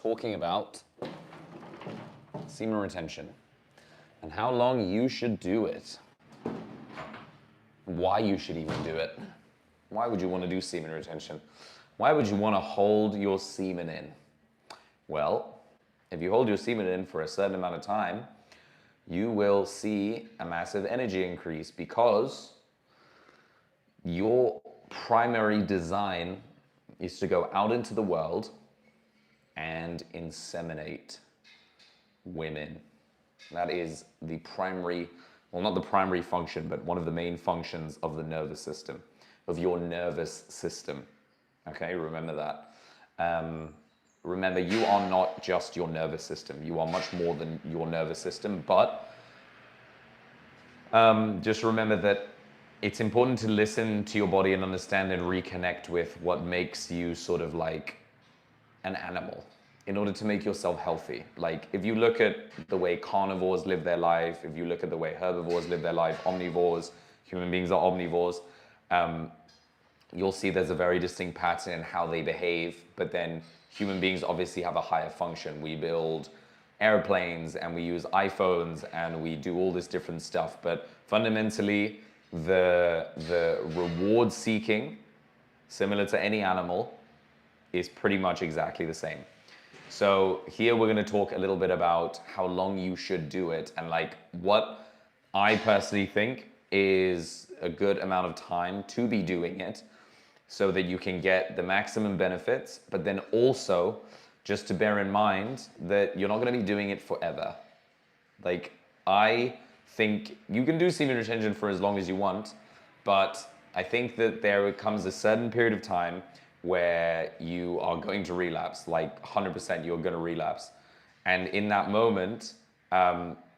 talking about semen retention and how long you should do it, why you should even do it. Why would you want to do semen retention? Why would you want to hold your semen in? Well, if you hold your semen in for a certain amount of time, you will see a massive energy increase because your primary design is to go out into the world and inseminate women. That is the primary, well, not the primary function, but one of the main functions of the nervous system, of your nervous system. Okay, remember that. Remember, you are not just your nervous system. You are much more than your nervous system, but just remember that it's important to listen to your body and understand and reconnect with what makes you sort of like an animal in order to make yourself healthy. Like if you look at the way carnivores live their life, if you look at the way herbivores live their life, omnivores, human beings are omnivores, you'll see there's a very distinct pattern in how they behave, but then human beings obviously have a higher function. We build airplanes and we use iPhones and we do all this different stuff, but fundamentally the reward seeking, similar to any animal, is pretty much exactly the same. So here we're going to talk a little bit about how long you should do it and like what I personally think is a good amount of time to be doing it so that you can get the maximum benefits, but then also just to bear in mind that you're not going to be doing it forever. Like I think you can do semen retention for as long as you want, but I think that there comes a certain period of time where you are going to relapse, like 100% you're going to relapse. And in that moment,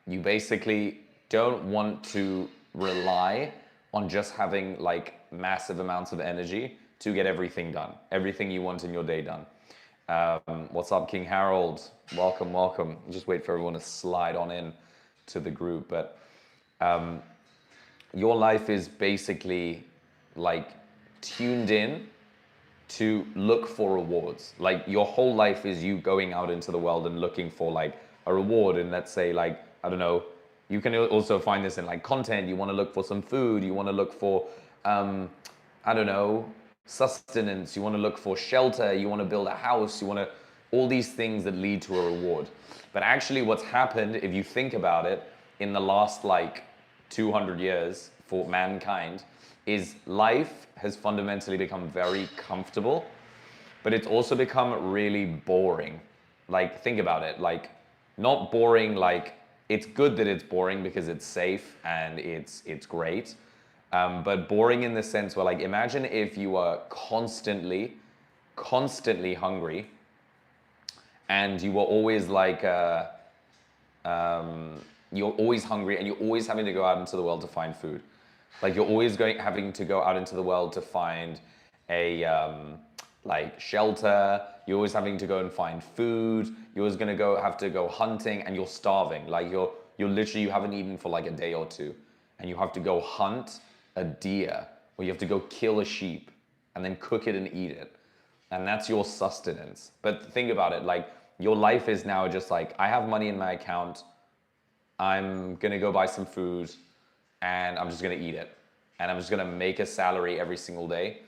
you basically don't want to rely on just having like massive amounts of energy to get everything done, everything you want in your day done. What's up, King Harold? Welcome, welcome. Just wait for everyone to slide on in to the group. But your life is basically like tuned in to look for rewards. Like your whole life is you going out into the world and looking for like a reward. And let's say like, I don't know, you can also find this in like content. You want to look for some food. You want to look for, I don't know, sustenance. You want to look for shelter. You want to build a house. You want to, all these things that lead to a reward. But actually what's happened, if you think about it, in the last like 200 years for mankind, is life has fundamentally become very comfortable, but it's also become really boring. Like, think about it, like, not boring, like, it's good that it's boring because it's safe and it's great, but boring in the sense where, like, imagine if you were constantly hungry and you were always like, you're always hungry and you're always having to go out into the world to find food. Like you're always having to go out into the world to find a like shelter. You're always having to go and find food. You're always gonna have to go hunting, and you're starving. Like you're literally, you haven't eaten for like a day or two, and you have to go hunt a deer, or you have to go kill a sheep, and then cook it and eat it, and that's your sustenance. But think about it, like your life is now just like, I have money in my account. I'm gonna go buy some food and I'm just gonna eat it. And I'm just gonna make a salary every single day.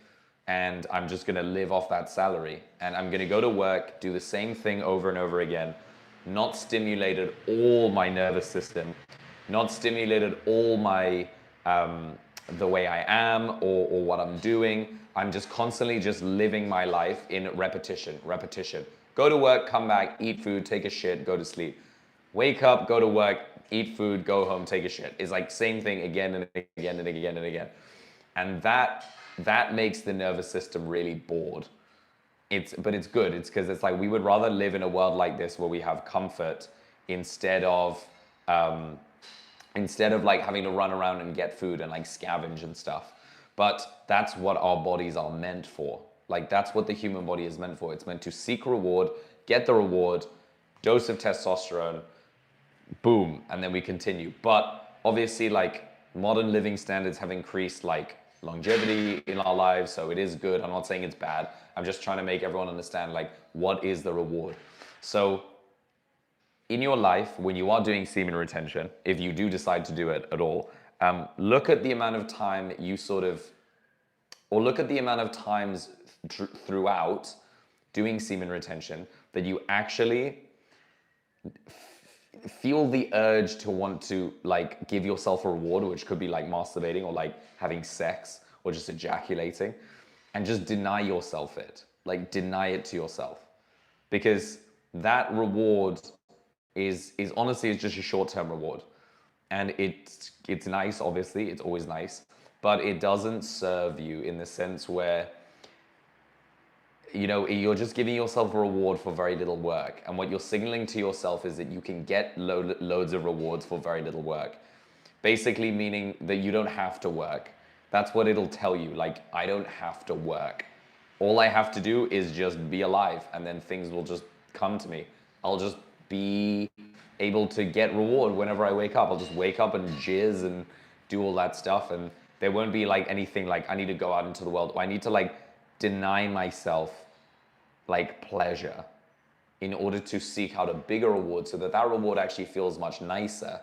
And I'm just gonna live off that salary. And I'm gonna go to work, do the same thing over and over again, not stimulated all my nervous system, not stimulated all my, the way I am or what I'm doing. I'm just constantly just living my life in repetition. Go to work, come back, eat food, take a shit, go to sleep. Wake up, go to work, eat food, go home, take a shit. It's like same thing again and again and again and again. And that makes the nervous system really bored. But it's good. It's because it's like we would rather live in a world like this where we have comfort instead of like having to run around and get food and like scavenge and stuff. But that's what our bodies are meant for. Like that's what the human body is meant for. It's meant to seek reward, get the reward, dose of testosterone, boom, and then we continue. But obviously like modern living standards have increased like longevity in our lives, so it is good. I'm not saying it's bad. I'm just trying to make everyone understand like what is the reward. So in your life, when you are doing semen retention, if you do decide to do it at all, look at the amount of time you sort of, or look at the amount of times throughout doing semen retention that you actually feel the urge to want to like give yourself a reward, which could be like masturbating or like having sex or just ejaculating, and just deny yourself it. Like deny it to yourself. Because that reward is honestly it's just a short-term reward. And it's nice, obviously, it's always nice, but it doesn't serve you in the sense where you're just giving yourself a reward for very little work. And what you're signaling to yourself is that you can get loads of rewards for very little work. Basically meaning that you don't have to work. That's what it'll tell you. Like, I don't have to work. All I have to do is just be alive, and then things will just come to me. I'll just be able to get reward whenever I wake up. I'll just wake up and jizz and do all that stuff, and there won't be like anything like I need to go out into the world, or I need to like deny myself like pleasure in order to seek out a bigger reward, so that that reward actually feels much nicer.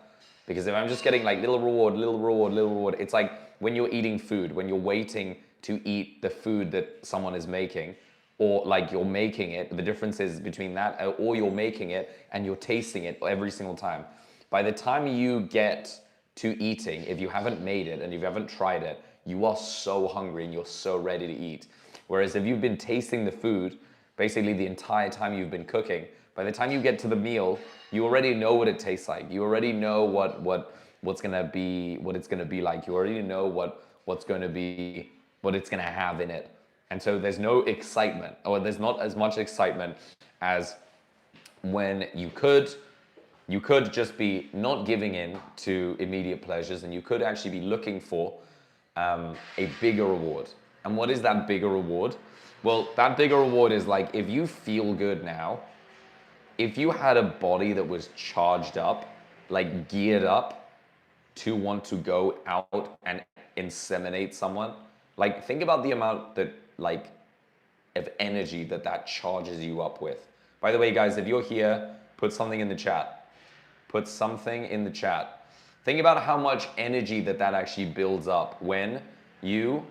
Because if I'm just getting like little reward, little reward, little reward, it's like when you're eating food, when you're waiting to eat the food that someone is making, or like you're making it, the difference is between that, or you're making it and you're tasting it every single time. By the time you get to eating, if you haven't made it and if you haven't tried it, you are so hungry and you're so ready to eat. Whereas if you've been tasting the food basically the entire time you've been cooking, by the time you get to the meal, you already know what it tastes like. You already know what's gonna be, what it's gonna be like. You already know what's gonna be, what it's gonna have in it. And so there's no excitement, or there's not as much excitement as when you could just be not giving in to immediate pleasures, and you could actually be looking for a bigger reward. And what is that bigger reward? Well, that bigger reward is like, if you feel good now, if you had a body that was charged up, like geared up to want to go out and inseminate someone, like think about the amount that like of energy that charges you up with. By the way, guys, if you're here, put something in the chat. Put something in the chat. Think about how much energy that actually builds up when you,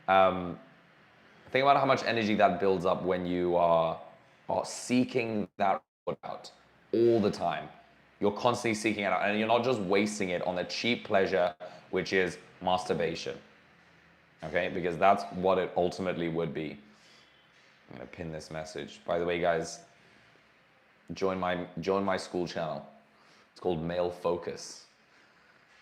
think about how much energy that builds up when you are seeking that out all the time. You're constantly seeking it out, and you're not just wasting it on a cheap pleasure, which is masturbation. Okay, because that's what it ultimately would be. I'm gonna pin this message. By the way, guys, join my school channel. It's called Male Focus.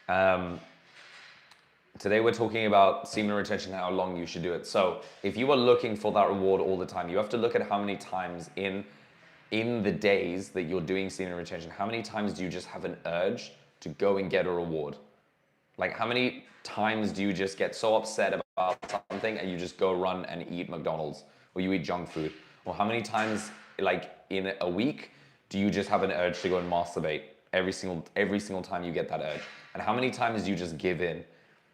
Today we're talking about semen retention, how long you should do it. So if you are looking for that reward all the time, you have to look at how many times in the days that you're doing semen retention, how many times do you just have an urge to go and get a reward? Like how many times do you just get so upset about something and you just go run and eat McDonald's, or you eat junk food? Or how many times like in a week do you just have an urge to go and masturbate every single time you get that urge? And how many times do you just give in?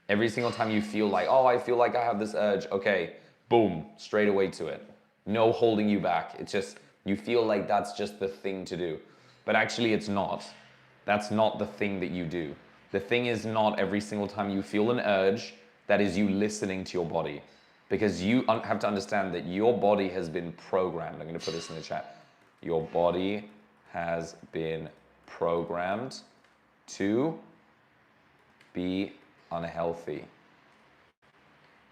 Every single time you feel like, oh, I feel like I have this urge, okay, boom, straight away to it. No holding you back. It's just, you feel like that's just the thing to do. But actually it's not. That's not the thing that you do. The thing is not every single time you feel an urge, that is you listening to your body. Because you have to understand that your body has been programmed. I'm gonna put this in the chat. Your body has been programmed to be unhealthy.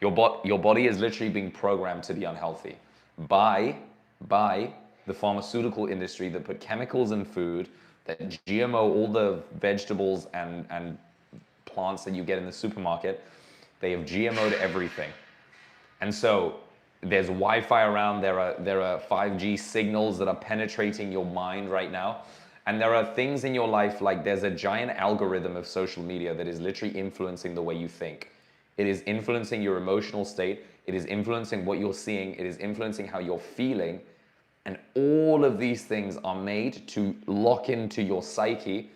Your body is literally being programmed to be unhealthy by the pharmaceutical industry that put chemicals in food, that GMO all the vegetables and plants that you get in the supermarket. They have GMO'd everything. And so there's Wi-Fi around, there are 5G signals that are penetrating your mind right now. And there are things in your life, like there's a giant algorithm of social media that is literally influencing the way you think. It is influencing your emotional state. It is influencing what you're seeing. It is influencing how you're feeling. And all of these things are made to lock into your psyche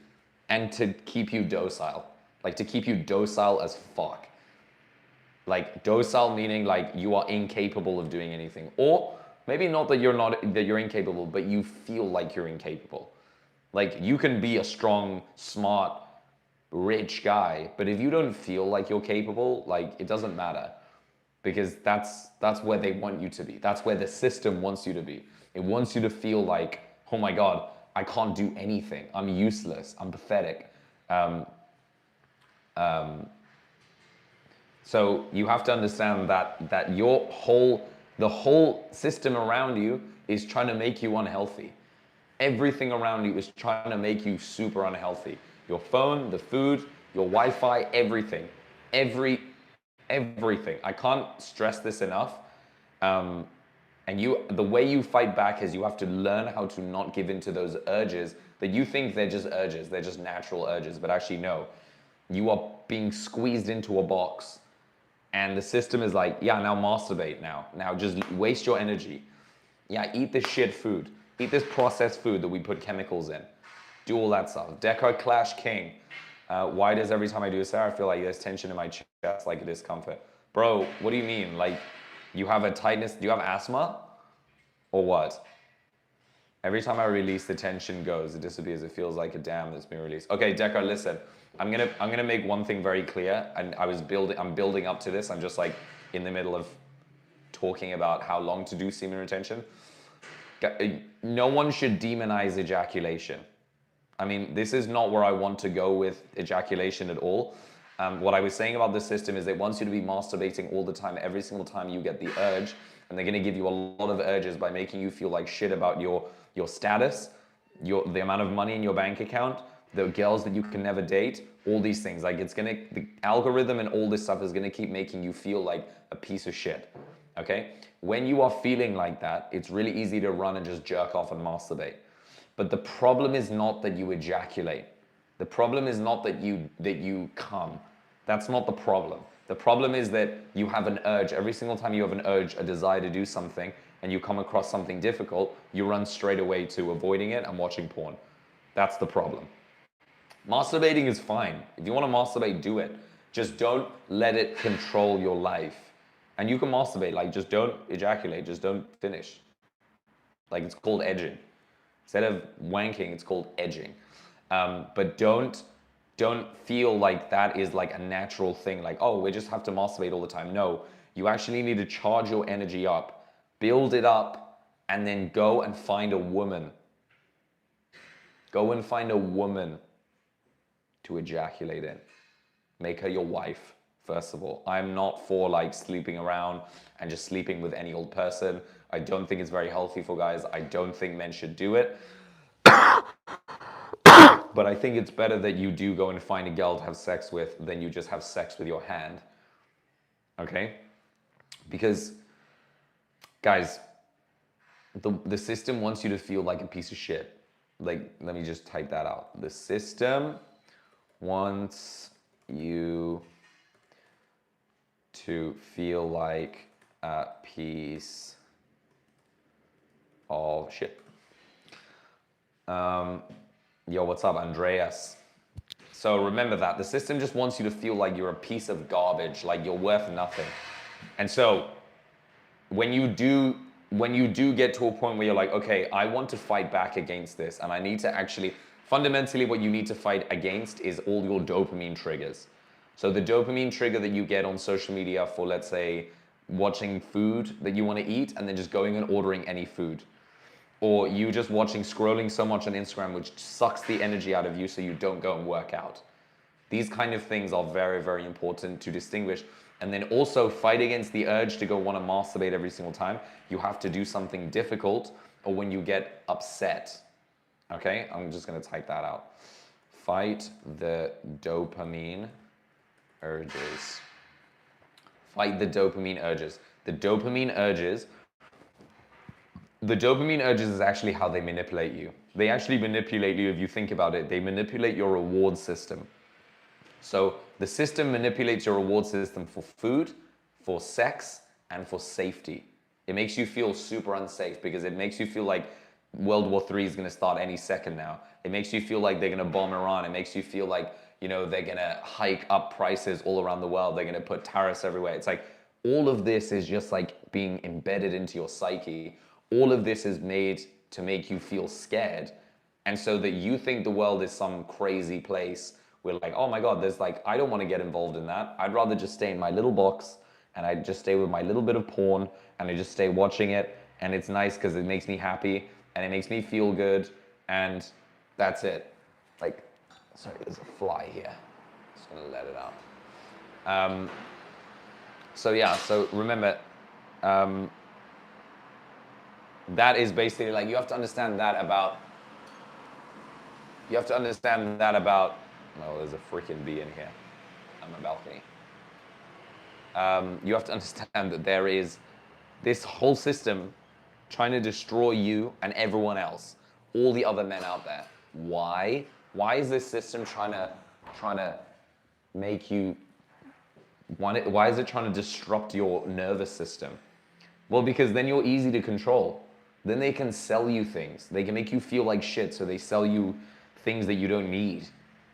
and to keep you docile. Like to keep you docile as fuck. Like docile meaning like you are incapable of doing anything. Or maybe not that you're incapable, but you feel like you're incapable. Like you can be a strong, smart, rich guy, but if you don't feel like you're capable, like it doesn't matter because that's where they want you to be. That's where the system wants you to be. It wants you to feel like, oh my God, I can't do anything. I'm useless. I'm pathetic. So you have to understand that the whole system around you is trying to make you unhealthy. Everything around you is trying to make you super unhealthy. Your phone, the food, your Wi-Fi, everything, everything. I can't stress this enough. And the way you fight back is you have to learn how to not give in to those urges that you think they're just urges, they're just natural urges, but actually no. You are being squeezed into a box and the system is like, yeah, now masturbate now. Now just waste your energy. Yeah, eat this shit food. Eat this processed food that we put chemicals in. Do all that stuff. Deco Clash King. Why does every time I do a Sarah, I feel like there's tension in my chest, like a discomfort? Bro, what do you mean? Like, you have a tightness, do you have asthma? Or what? Every time I release, the tension goes, it disappears. It feels like a dam that's been released. Okay, Deco, listen. I'm gonna make one thing very clear, and I'm building up to this. I'm just like in the middle of talking about how long to do semen retention. No one should demonize ejaculation. I mean, this is not where I want to go with ejaculation at all. What I was saying about this system is it wants you to be masturbating all the time, every single time you get the urge, and they're going to give you a lot of urges by making you feel like shit about your status, the amount of money in your bank account, the girls that you can never date, all these things. Like the algorithm and all this stuff is going to keep making you feel like a piece of shit. Okay? When you are feeling like that, it's really easy to run and just jerk off and masturbate. But the problem is not that you ejaculate. The problem is not that you come. That's not the problem. The problem is that you have an urge. Every single time you have an urge, a desire to do something, and you come across something difficult, you run straight away to avoiding it and watching porn. That's the problem. Masturbating is fine. If you want to masturbate, do it. Just don't let it control your life. And you can masturbate, like just don't ejaculate, just don't finish. Like it's called edging. Instead of wanking, it's called edging. But don't feel like that is like a natural thing. Like, oh, we just have to masturbate all the time. No, you actually need to charge your energy up, build it up, and then go and find a woman. Go and find a woman to ejaculate in. Make her your wife, first of all. I'm not for like sleeping around and just sleeping with any old person. I don't think it's very healthy for guys. I don't think men should do it. But I think it's better that you do go and find a girl to have sex with than you just have sex with your hand. Okay? Because, guys, the system wants you to feel like a piece of shit. Like, let me just type that out. The system wants you to feel like a piece of shit. Yo, what's up, Andreas? So remember that. The system just wants you to feel like you're a piece of garbage, like you're worth nothing. And so when you do get to a point where you're like, okay, I want to fight back against this, and I need to actually, fundamentally what you need to fight against is all your dopamine triggers. So the dopamine trigger that you get on social media for, let's say, watching food that you want to eat and then just going and ordering any food. Or you just scrolling so much on Instagram, which sucks the energy out of you so you don't go and work out. These kind of things are very, very important to distinguish. And then also fight against the urge to go want to masturbate every single time. You have to do something difficult or when you get upset. Okay, I'm just going to type that out. Fight the dopamine urges. Fight the dopamine urges. The dopamine urges is actually how they manipulate you. They actually manipulate you if you think about it. They manipulate your reward system. So the system manipulates your reward system for food, for sex, and for safety. It makes you feel super unsafe because it makes you feel like World War III is going to start any second now. It makes you feel like they're going to bomb Iran. It makes you feel like, you know, they're going to hike up prices all around the world. They're going to put tariffs everywhere. It's like all of this is just like being embedded into your psyche all of this is made to make you feel scared. And so that you think the world is some crazy place where like, oh my God, there's like, I don't want to get involved in that. I'd rather just stay in my little box and I just stay with my little bit of porn and I just stay watching it. And it's nice because it makes me happy and it makes me feel good. And that's it. Like, sorry, there's a fly here. Just gonna let it out. So yeah, so remember, that is basically like, you have to understand that about, oh, there's a freaking bee in here on my balcony. You have to understand that there is this whole system trying to destroy you and everyone else, all the other men out there. Why? Why is this system trying to make you, why is it trying to disrupt your nervous system? Well, because then you're easy to control. Then they can sell you things. They can make you feel like shit, so they sell you things that you don't need.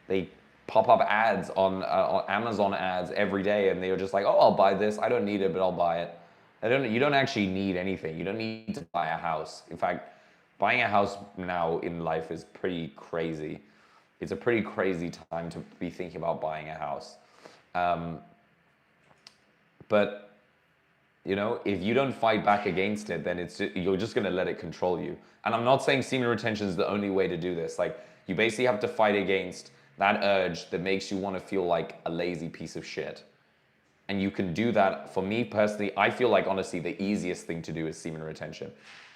They pop up ads on Amazon ads every day, and they're just like, oh, I'll buy this. I don't need it, but I'll buy it. You don't actually need anything. You don't need to buy a house. In fact, buying a house now in life is pretty crazy. It's a pretty crazy time to be thinking about buying a house. But you know, if you don't fight back against it, then you're just going to let it control you. And I'm not saying semen retention is the only way to do this. Like, you basically have to fight against that urge that makes you want to feel like a lazy piece of shit. And you can do that. For me personally, I feel like, honestly, the easiest thing to do is semen retention.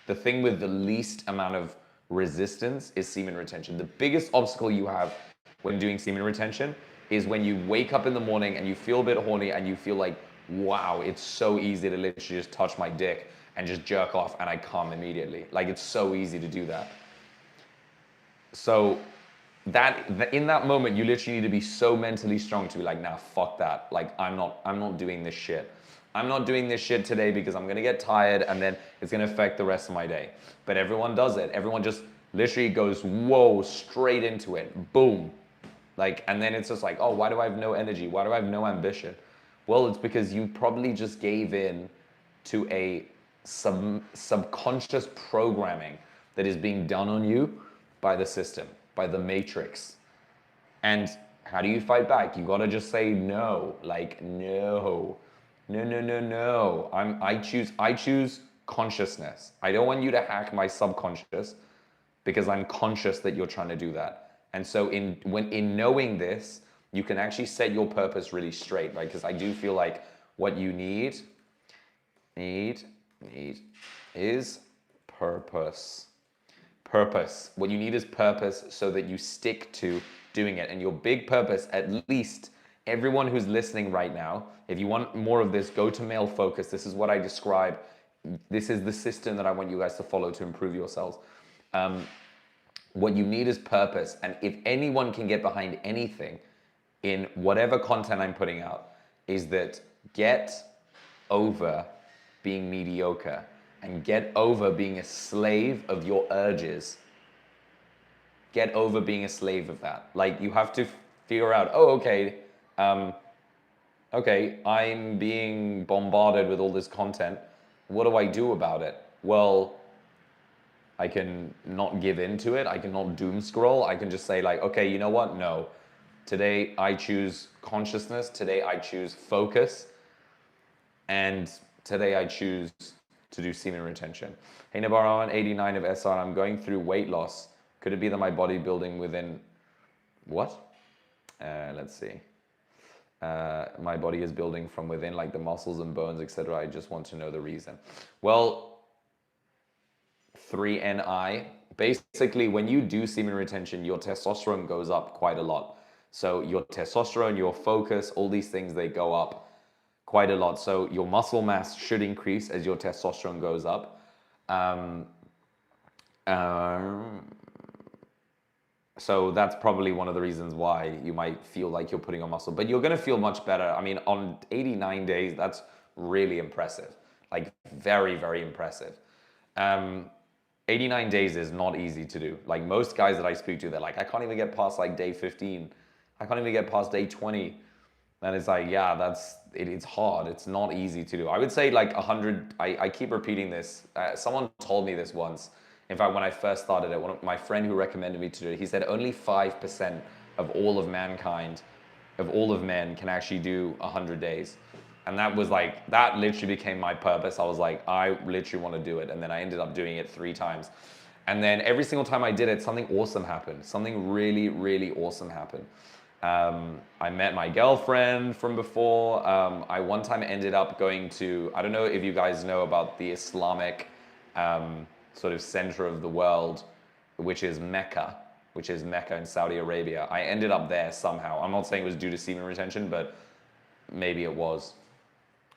The thing with the least amount of resistance is semen retention. The biggest obstacle you have when doing semen retention is when you wake up in the morning and you feel a bit horny and you feel like, wow, it's so easy to literally just touch my dick and just jerk off and I come immediately. Like, it's so easy to do that. So in that moment, you literally need to be so mentally strong to be like, nah, fuck that. Like, I'm not doing this shit. I'm not doing this shit today because I'm gonna get tired and then it's gonna affect the rest of my day. But everyone does it. Everyone just literally goes, whoa, straight into it. Boom. Like, and then it's just like, oh, why do I have no energy? Why do I have no ambition? Well, it's because you probably just gave in to a subconscious programming that is being done on you by the system, by the matrix. And how do you fight back? You gotta just say no. Like, no. I choose consciousness. I don't want you to hack my subconscious because I'm conscious that you're trying to do that. And so in knowing this, you can actually set your purpose really straight, right? Because I do feel like what you need is purpose. Purpose. What you need is purpose so that you stick to doing it. And your big purpose, at least everyone who's listening right now, if you want more of this, go to Male Focus. This is what I describe. This is the system that I want you guys to follow to improve yourselves. What you need is purpose. And if anyone can get behind anything in whatever content I'm putting out, is that get over being mediocre and get over being a slave of your urges. Get over being a slave of that. Like, you have to figure out, oh, okay, I'm being bombarded with all this content. What do I do about it? Well, I can not give into it. I can not doom scroll. I can just say like, okay, you know what? No. Today I choose consciousness. Today I choose focus. And today I choose to do semen retention. Hey Nabar, I'm 89 of SR. I'm going through weight loss. Could it be that my bodybuilding within, what? Let's see. My body is building from within, like the muscles and bones, etc. I just want to know the reason. Well, 3NI, basically when you do semen retention, your testosterone goes up quite a lot. So your testosterone, your focus, all these things, they go up quite a lot. So your muscle mass should increase as your testosterone goes up. So that's probably one of the reasons why you might feel like you're putting on muscle, but you're going to feel much better. I mean, on 89 days, that's really impressive. Like, very, very impressive. 89 days is not easy to do. Like, most guys that I speak to, they're like, I can't even get past like day 15. I can't even get past day 20. And it's like, yeah, it's hard. It's not easy to do. I would say like 100, I keep repeating this. Someone told me this once. In fact, when I first started it, one of my friend who recommended me to do it, he said only 5% of all of mankind, of all of men can actually do 100 days. And that was like, that literally became my purpose. I was like, I literally want to do it. And then I ended up doing it 3 times. And then every single time I did it, something awesome happened. Something really, really awesome happened. I met my girlfriend from before. I one time ended up going to, I don't know if you guys know about the Islamic sort of center of the world, which is Mecca, in Saudi Arabia. I ended up there somehow. I'm not saying it was due to semen retention, but maybe it was.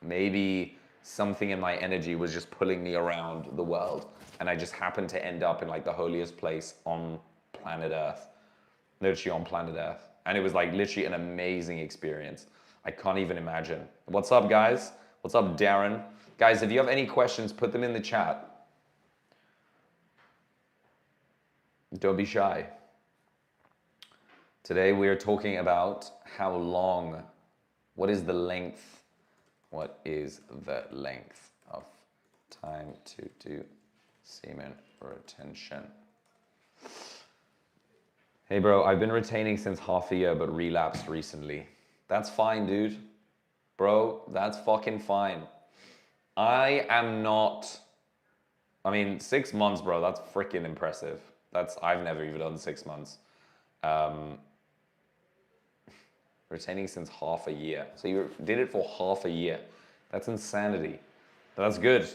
Maybe something in my energy was just pulling me around the world. And I just happened to end up in like the holiest place on planet Earth. Literally on planet Earth. And it was like literally an amazing experience. I can't even imagine. What's up, guys? What's up, Darren? Guys, if you have any questions, put them in the chat. Don't be shy. Today we are talking about how long, what is the length of time to do semen retention? Hey bro, I've been retaining since half a year, but relapsed recently. That's fine, dude. Bro, that's fucking fine. I mean, 6 months, bro, that's freaking impressive. I've never even done 6 months. Retaining since half a year. So you did it for half a year. That's insanity. That's good.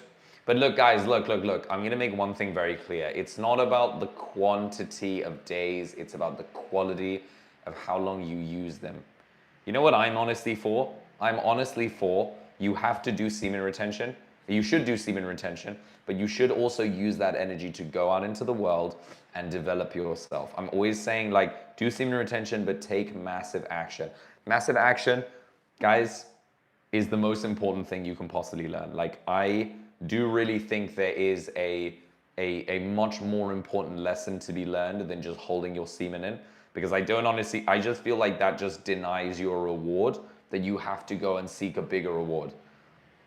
But look, guys, look. I'm going to make one thing very clear. It's not about the quantity of days. It's about the quality of how long you use them. You know what I'm honestly for? I'm honestly for you have to do semen retention. You should do semen retention, but you should also use that energy to go out into the world and develop yourself. I'm always saying like, do semen retention, but take massive action. Massive action, guys, is the most important thing you can possibly learn. Like, I do really think there is a much more important lesson to be learned than just holding your semen in. Because I just feel like that just denies you a reward, that you have to go and seek a bigger reward.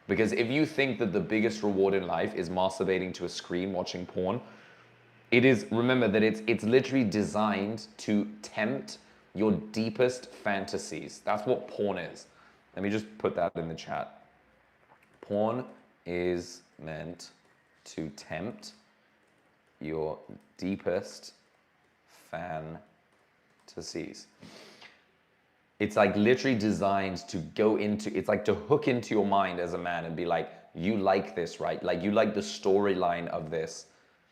Because if you think that the biggest reward in life is masturbating to a screen, watching porn, remember that it's literally designed to tempt your deepest fantasies. That's what porn is. Let me just put that in the chat. Porn is meant to tempt your deepest fantasies. It's like literally designed to it's like to hook into your mind as a man and be like, you like this, right? Like you like the storyline of this.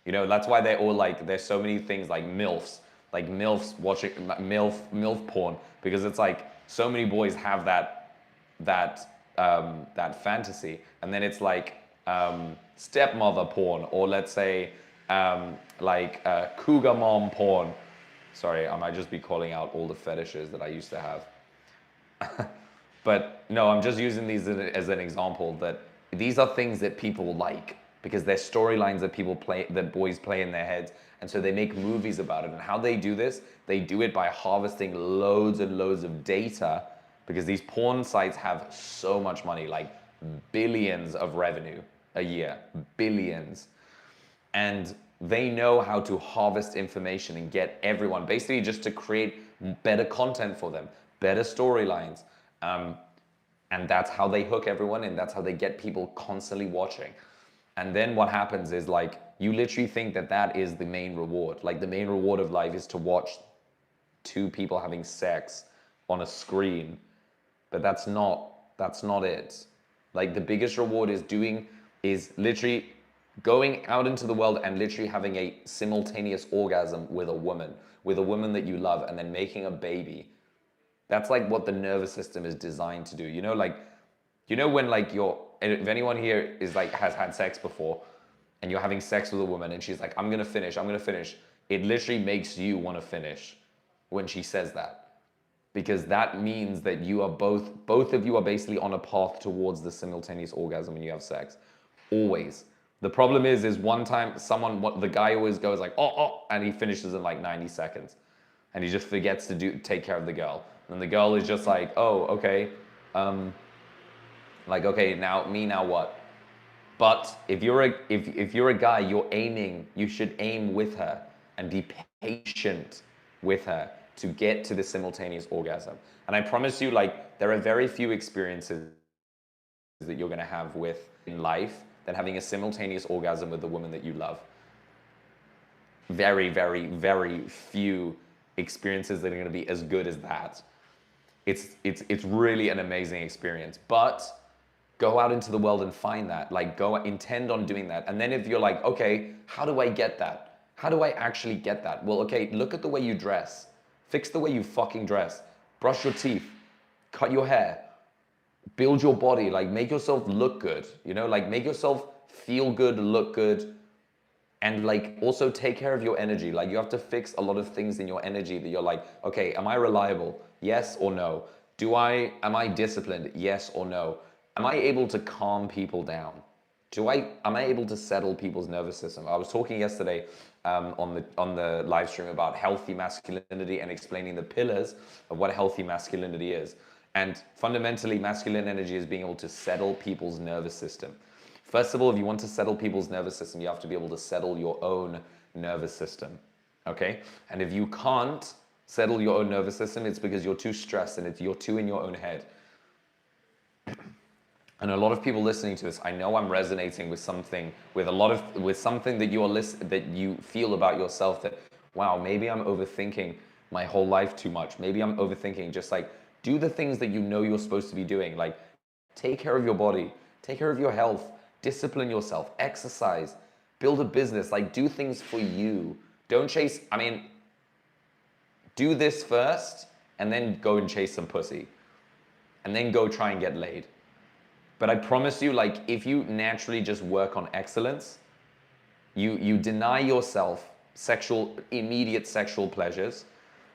You know, that's why they're all like, there's so many things like MILFs watching MILF porn, because it's like so many boys have that fantasy. And then it's like stepmother porn, or let's say cougar mom porn. Sorry, I might just be calling out all the fetishes that I used to have. But no, I'm just using these as an example that these are things that people like because they're storylines that boys play in their heads. And so they make movies about it. And how they do this, they do it by harvesting loads and loads of data, because these porn sites have so much money, like billions of revenue a year, billions. And they know how to harvest information and get everyone, basically just to create better content for them, better storylines. And that's how they hook everyone in. That's how they get people constantly watching. And then what happens is, like, you literally think that is the main reward. Like, the main reward of life is to watch 2 people having sex on a screen. But that's not it. Like, the biggest reward is literally going out into the world and literally having a simultaneous orgasm with a woman that you love, and then making a baby. That's like what the nervous system is designed to do. You know, like, you know when like if anyone here is like has had sex before, and you're having sex with a woman and she's like, I'm gonna finish. It literally makes you want to finish when she says that, because that means that you are both of you are basically on a path towards the simultaneous orgasm when you have sex. Always. The problem is one time the guy always goes like, oh, and he finishes in like 90 seconds. And he just forgets to take care of the girl. And the girl is just like, oh, okay, like, okay, now what? But if you're a guy, you should aim with her and be patient with her to get to the simultaneous orgasm. And I promise you, like, there are very few experiences that you're gonna have with in life than having a simultaneous orgasm with the woman that you love. Very, very, very few experiences that are gonna be as good as that. It's really an amazing experience. But go out into the world and find that. Like, go intend on doing that. And then if you're like, okay, how do I get that? How do I actually get that? Well, okay, look at the way you dress. Fix the way you fucking dress. Brush your teeth. Cut your hair. Build your body. Like, make yourself look good. You know, like, make yourself feel good, look good. And like, also take care of your energy. Like, you have to fix a lot of things in your energy that you're like, okay, am I reliable? Yes or no? Am I disciplined? Yes or no? Am I able to calm people down? Am I able to settle people's nervous system? I was talking yesterday on the live stream about healthy masculinity and explaining the pillars of what healthy masculinity is. And fundamentally, masculine energy is being able to settle people's nervous system. First of all, if you want to settle people's nervous system, you have to be able to settle your own nervous system. Okay? And if you can't settle your own nervous system, it's because you're too stressed and you're too in your own head. And a lot of people listening to this, I know I'm resonating with something, with something that that you feel about yourself that, wow, maybe I'm overthinking my whole life too much. Maybe I'm overthinking. Just like, do the things that you know you're supposed to be doing. Like, take care of your body, take care of your health, discipline yourself, exercise, build a business, like, do things for you. Don't chase, do this first and then go and chase some pussy and then go try and get laid. But I promise you, like, if you naturally just work on excellence, you deny yourself immediate sexual pleasures.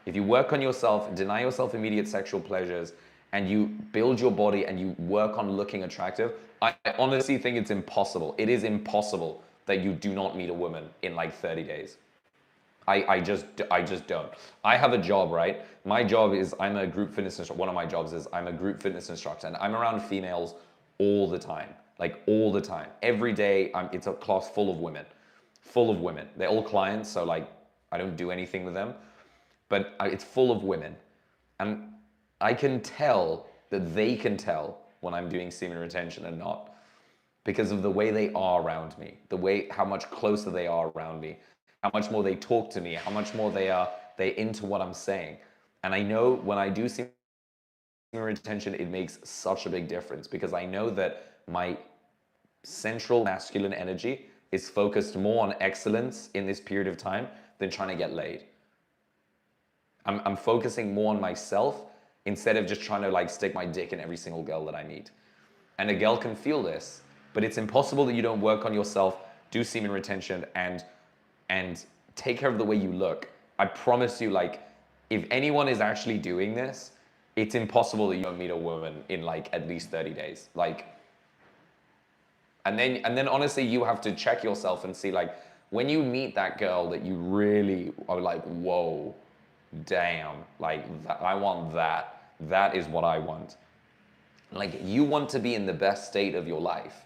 If you work on yourself, deny yourself immediate sexual pleasures, and you build your body and you work on looking attractive, I honestly think it's impossible. It is impossible that you do not meet a woman in like 30 days. I just don't. I have a job, right? My job is I'm a group fitness instructor. One of my jobs is I'm a group fitness instructor, and I'm around females all the time, like all the time. Every day, it's a class full of women, full of women. They're all clients, so like I don't do anything with them, but it's full of women, and I can tell that they can tell when I'm doing semen retention and not, because of the way they are around me, how much closer they are around me, how much more they talk to me, how much more they're into what I'm saying. And I know when I do semen retention, it makes such a big difference because I know that my central masculine energy is focused more on excellence in this period of time than trying to get laid. I'm focusing more on myself instead of just trying to like stick my dick in every single girl that I meet. And a girl can feel this, but it's impossible that you don't work on yourself, do semen retention, and take care of the way you look. I promise you, like, if anyone is actually doing this, it's impossible that you don't meet a woman in like at least 30 days. Like, and then honestly, you have to check yourself and see, like, when you meet that girl that you really are like, whoa, damn, like, I want that. That is what I want. Like, you want to be in the best state of your life.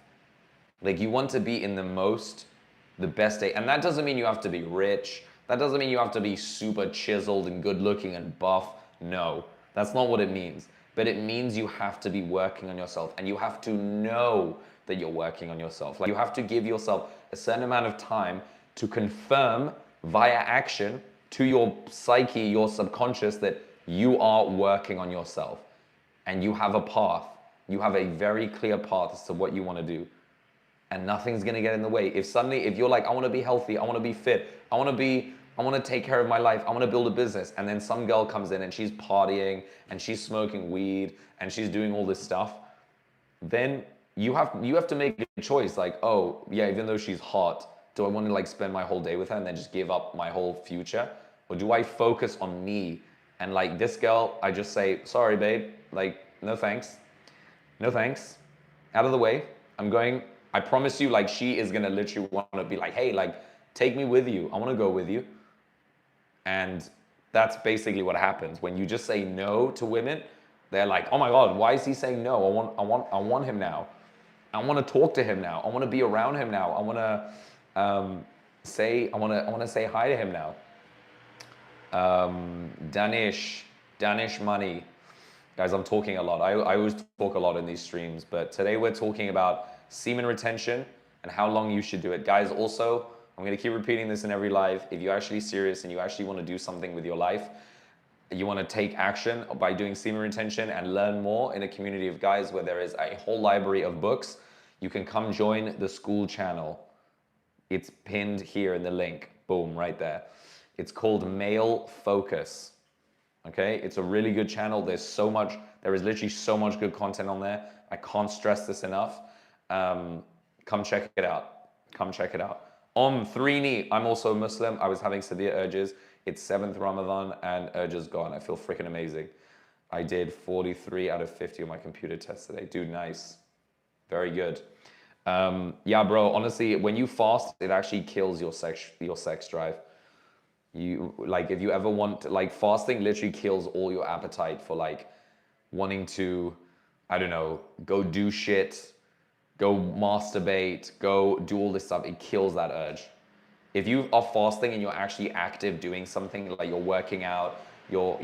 Like, you want to be in the best state. And that doesn't mean you have to be rich. That doesn't mean you have to be super chiseled and good looking and buff. No, that's not what it means. But it means you have to be working on yourself, and you have to know that you're working on yourself. Like, you have to give yourself a certain amount of time to confirm via action to your psyche, your subconscious, that you are working on yourself. And you have a path. You have a very clear path as to what you want to do. And nothing's gonna get in the way. If you're like, I want to be healthy, I want to be fit, I want to take care of my life, I want to build a business, and then some girl comes in and she's partying and she's smoking weed and she's doing all this stuff, then you have to make a choice. Like, oh yeah, even though she's hot, do I want to like spend my whole day with her and then just give up my whole future, or do I focus on me? And like this girl, I just say, sorry babe, like, no thanks, no thanks, out of the way. I promise you, like, she is gonna literally want to be like, hey, like, take me with you. I want to go with you. And That's basically what happens. When you just say no to women, they're like, oh my God, why is he saying no? I want him now. I want to talk to him now. I want to be around him now. I want to I want to say hi to him now. Danish money. Guys, I'm talking a lot. I always talk a lot in these streams, but today we're talking about semen retention and how long you should do it. Guys, also, I'm going to keep repeating this in every live. If you're actually serious and you actually want to do something with your life, you want to take action by doing semen retention and learn more in a community of guys where there is a whole library of books, you can come join the school channel. It's pinned here in the link. Boom, right there. It's called Male Focus. Okay, it's a really good channel. There is literally so much good content on there. I can't stress this enough. Come check it out. Come check it out. Threeni, I'm also a Muslim. I was having severe urges. It's 7th Ramadan and urges gone. I feel freaking amazing. I did 43 out of 50 on my computer test today. Dude, nice. Very good. Yeah, bro, honestly, when you fast, it actually kills your sex drive. You like if you ever want like fasting literally kills all your appetite for like wanting to, I don't know, go do shit, go masturbate, go do all this stuff. It kills that urge. If you are fasting and you're actually active doing something, like you're working out, you're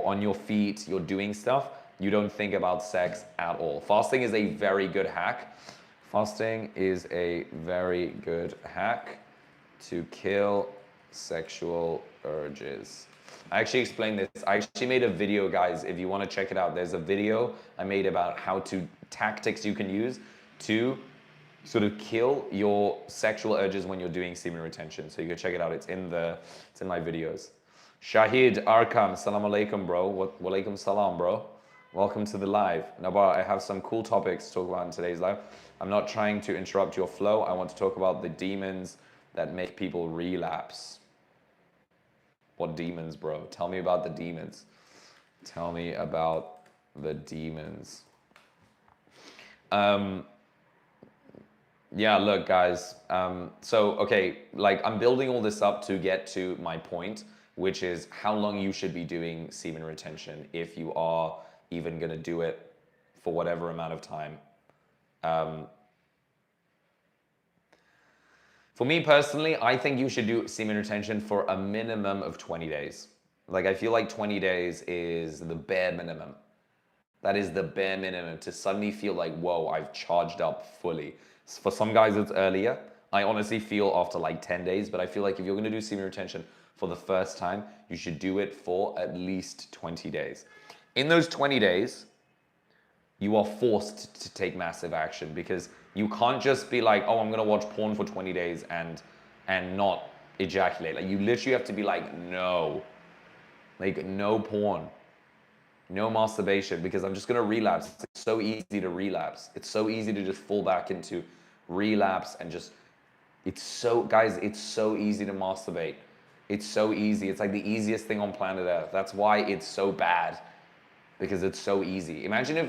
on your feet, you're doing stuff, you don't think about sex at all. Fasting is a very good hack. Fasting is a very good hack to kill sexual urges. I actually explained this. I actually made a video, guys. If you want to check it out, there's a video I made about tactics you can use to sort of kill your sexual urges when you're doing semen retention. So you can check it out. It's in my videos. Shahid Arkam, salam alaikum, bro. Walaikum salam, bro. Welcome to the live. Nabar, I have some cool topics to talk about in today's live. I'm not trying to interrupt your flow. I want to talk about the demons that make people relapse. What demons, bro? Tell me about the demons. Tell me about the demons. Yeah, look, guys. Okay, like I'm building all this up to get to my point, which is how long you should be doing semen retention if you are even going to do it for whatever amount of time. For me personally, I think you should do semen retention for a minimum of 20 days. Like, I feel like 20 days is the bare minimum. That is the bare minimum to suddenly feel like, whoa, I've charged up fully. For some guys, it's earlier. I honestly feel after like 10 days, but I feel like if you're gonna do semen retention for the first time, you should do it for at least 20 days. In those 20 days, you are forced to take massive action because you can't just be like, oh, I'm gonna watch porn for 20 days and not ejaculate. Like, you literally have to be like, no. Like, no porn. No masturbation, because I'm just gonna relapse. It's so easy to relapse. It's so easy to just fall back into relapse and just, guys, it's so easy to masturbate. It's so easy. It's like the easiest thing on planet Earth. That's why it's so bad, because it's so easy. Imagine if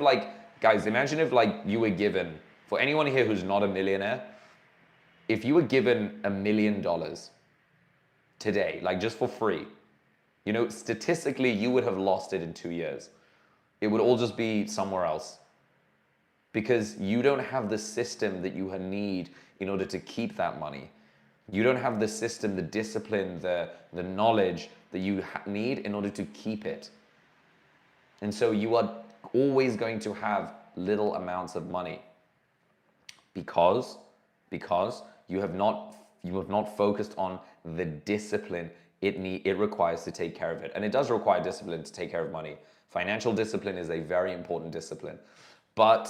you were given, for anyone here who's not a millionaire, if you were given $1 million today, like just for free, you know, statistically, you would have lost it in 2 years. It would all just be somewhere else. Because you don't have the system that you need in order to keep that money. You don't have the system, the discipline, the knowledge that you need in order to keep it. And so you are always going to have little amounts of money because you have not focused on the discipline it requires to take care of it. And it does require discipline to take care of money. Financial discipline is a very important discipline. But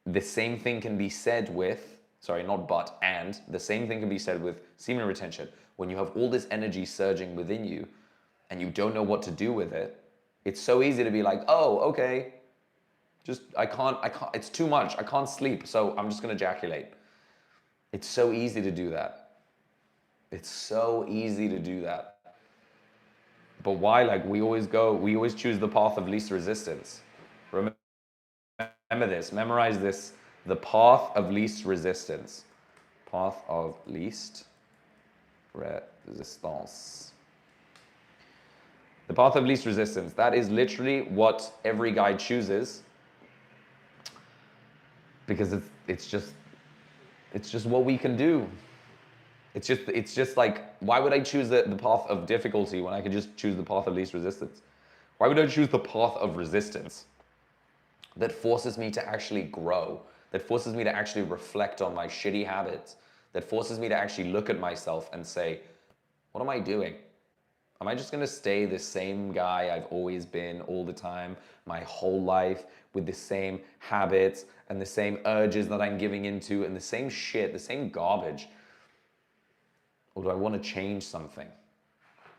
the same thing can be said with, the same thing can be said with semen retention. When you have all this energy surging within you and you don't know what to do with it, it's so easy to be like, oh, okay, I can't, it's too much. I can't sleep, so I'm just gonna ejaculate. It's so easy to do that. It's so easy to do that. But why? Like, we always choose the path of least resistance. Remember this, memorize this, the path of least resistance. Path of least resistance. The path of least resistance. That is literally what every guy chooses because it's just what we can do. It's just like, why would I choose the path of difficulty when I could just choose the path of least resistance? Why would I choose the path of resistance that forces me to actually grow, that forces me to actually reflect on my shitty habits, that forces me to actually look at myself and say, what am I doing? Am I just gonna stay the same guy I've always been all the time, my whole life, with the same habits and the same urges that I'm giving into and the same shit, the same garbage? Or do I want to change something?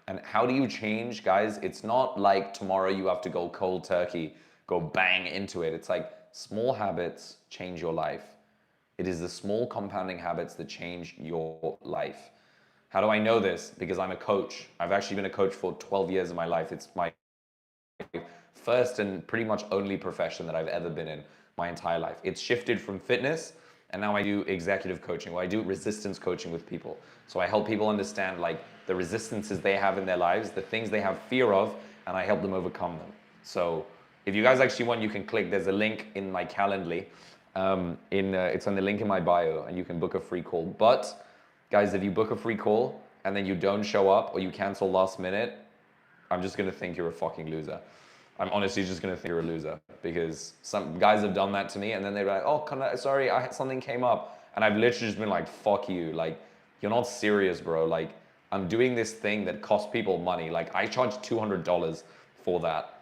And how do you change, guys? It's not like tomorrow you have to go cold turkey, go bang into it. It's like small habits change your life. It is the small compounding habits that change your life. How do I know this? Because I'm a coach. I've actually been a coach for 12 years of my life. It's my first and pretty much only profession that I've ever been in my entire life. It's shifted from fitness, and now I do executive coaching, where I do resistance coaching with people. So I help people understand like the resistances they have in their lives, the things they have fear of, and I help them overcome them. So if you guys actually want, you can click. There's a link in my Calendly. It's on the link in my bio, and you can book a free call. But guys, if you book a free call and then you don't show up or you cancel last minute, I'm just gonna think you're a fucking loser. I'm honestly just gonna think you're a loser, because some guys have done that to me, and then they're like, "Oh, sorry, something came up," and I've literally just been like, "Fuck you! Like, you're not serious, bro. Like, I'm doing this thing that costs people money. Like, I charge $200 for that,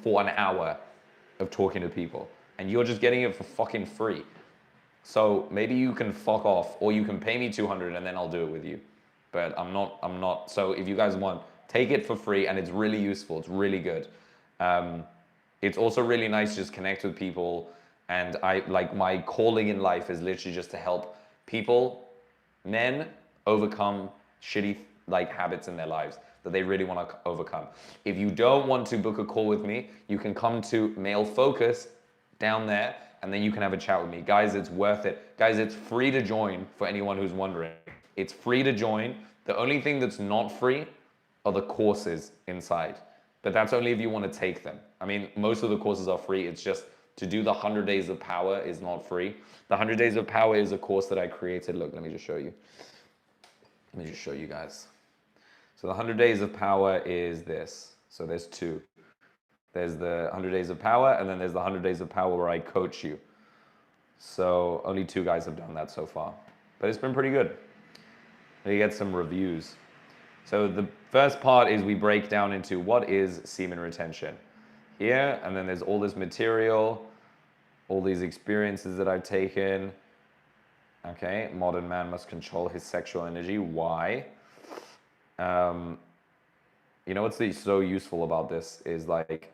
for an hour of talking to people, and you're just getting it for fucking free. So maybe you can fuck off, or you can pay me 200 and then I'll do it with you. But I'm not. So if you guys want, take it for free, and it's really useful. It's really good. It's also really nice to just connect with people. And I like, my calling in life is literally just to help people, men, overcome shitty like habits in their lives that they really want to overcome. If you don't want to book a call with me, you can come to Male Focus down there, and then you can have a chat with me. Guys, it's worth it. Guys, it's free to join for anyone who's wondering. It's free to join. The only thing that's not free are the courses inside. But that's only if you want to take them. I mean, most of the courses are free. It's just to do the 100 Days of Power is not free. The 100 Days of Power is a course that I created. Look, let me just show you. Let me just show you guys. So the 100 Days of Power is this. So there's two. There's the 100 Days of Power, and then there's the 100 Days of Power where I coach you. So only 2 guys have done that so far. But it's been pretty good. You get some reviews. So the first part is we break down into what is semen retention here, and then there's all this material, all these experiences that I've taken. Okay, modern man must control his sexual energy. Why? You know what's so useful about this is like,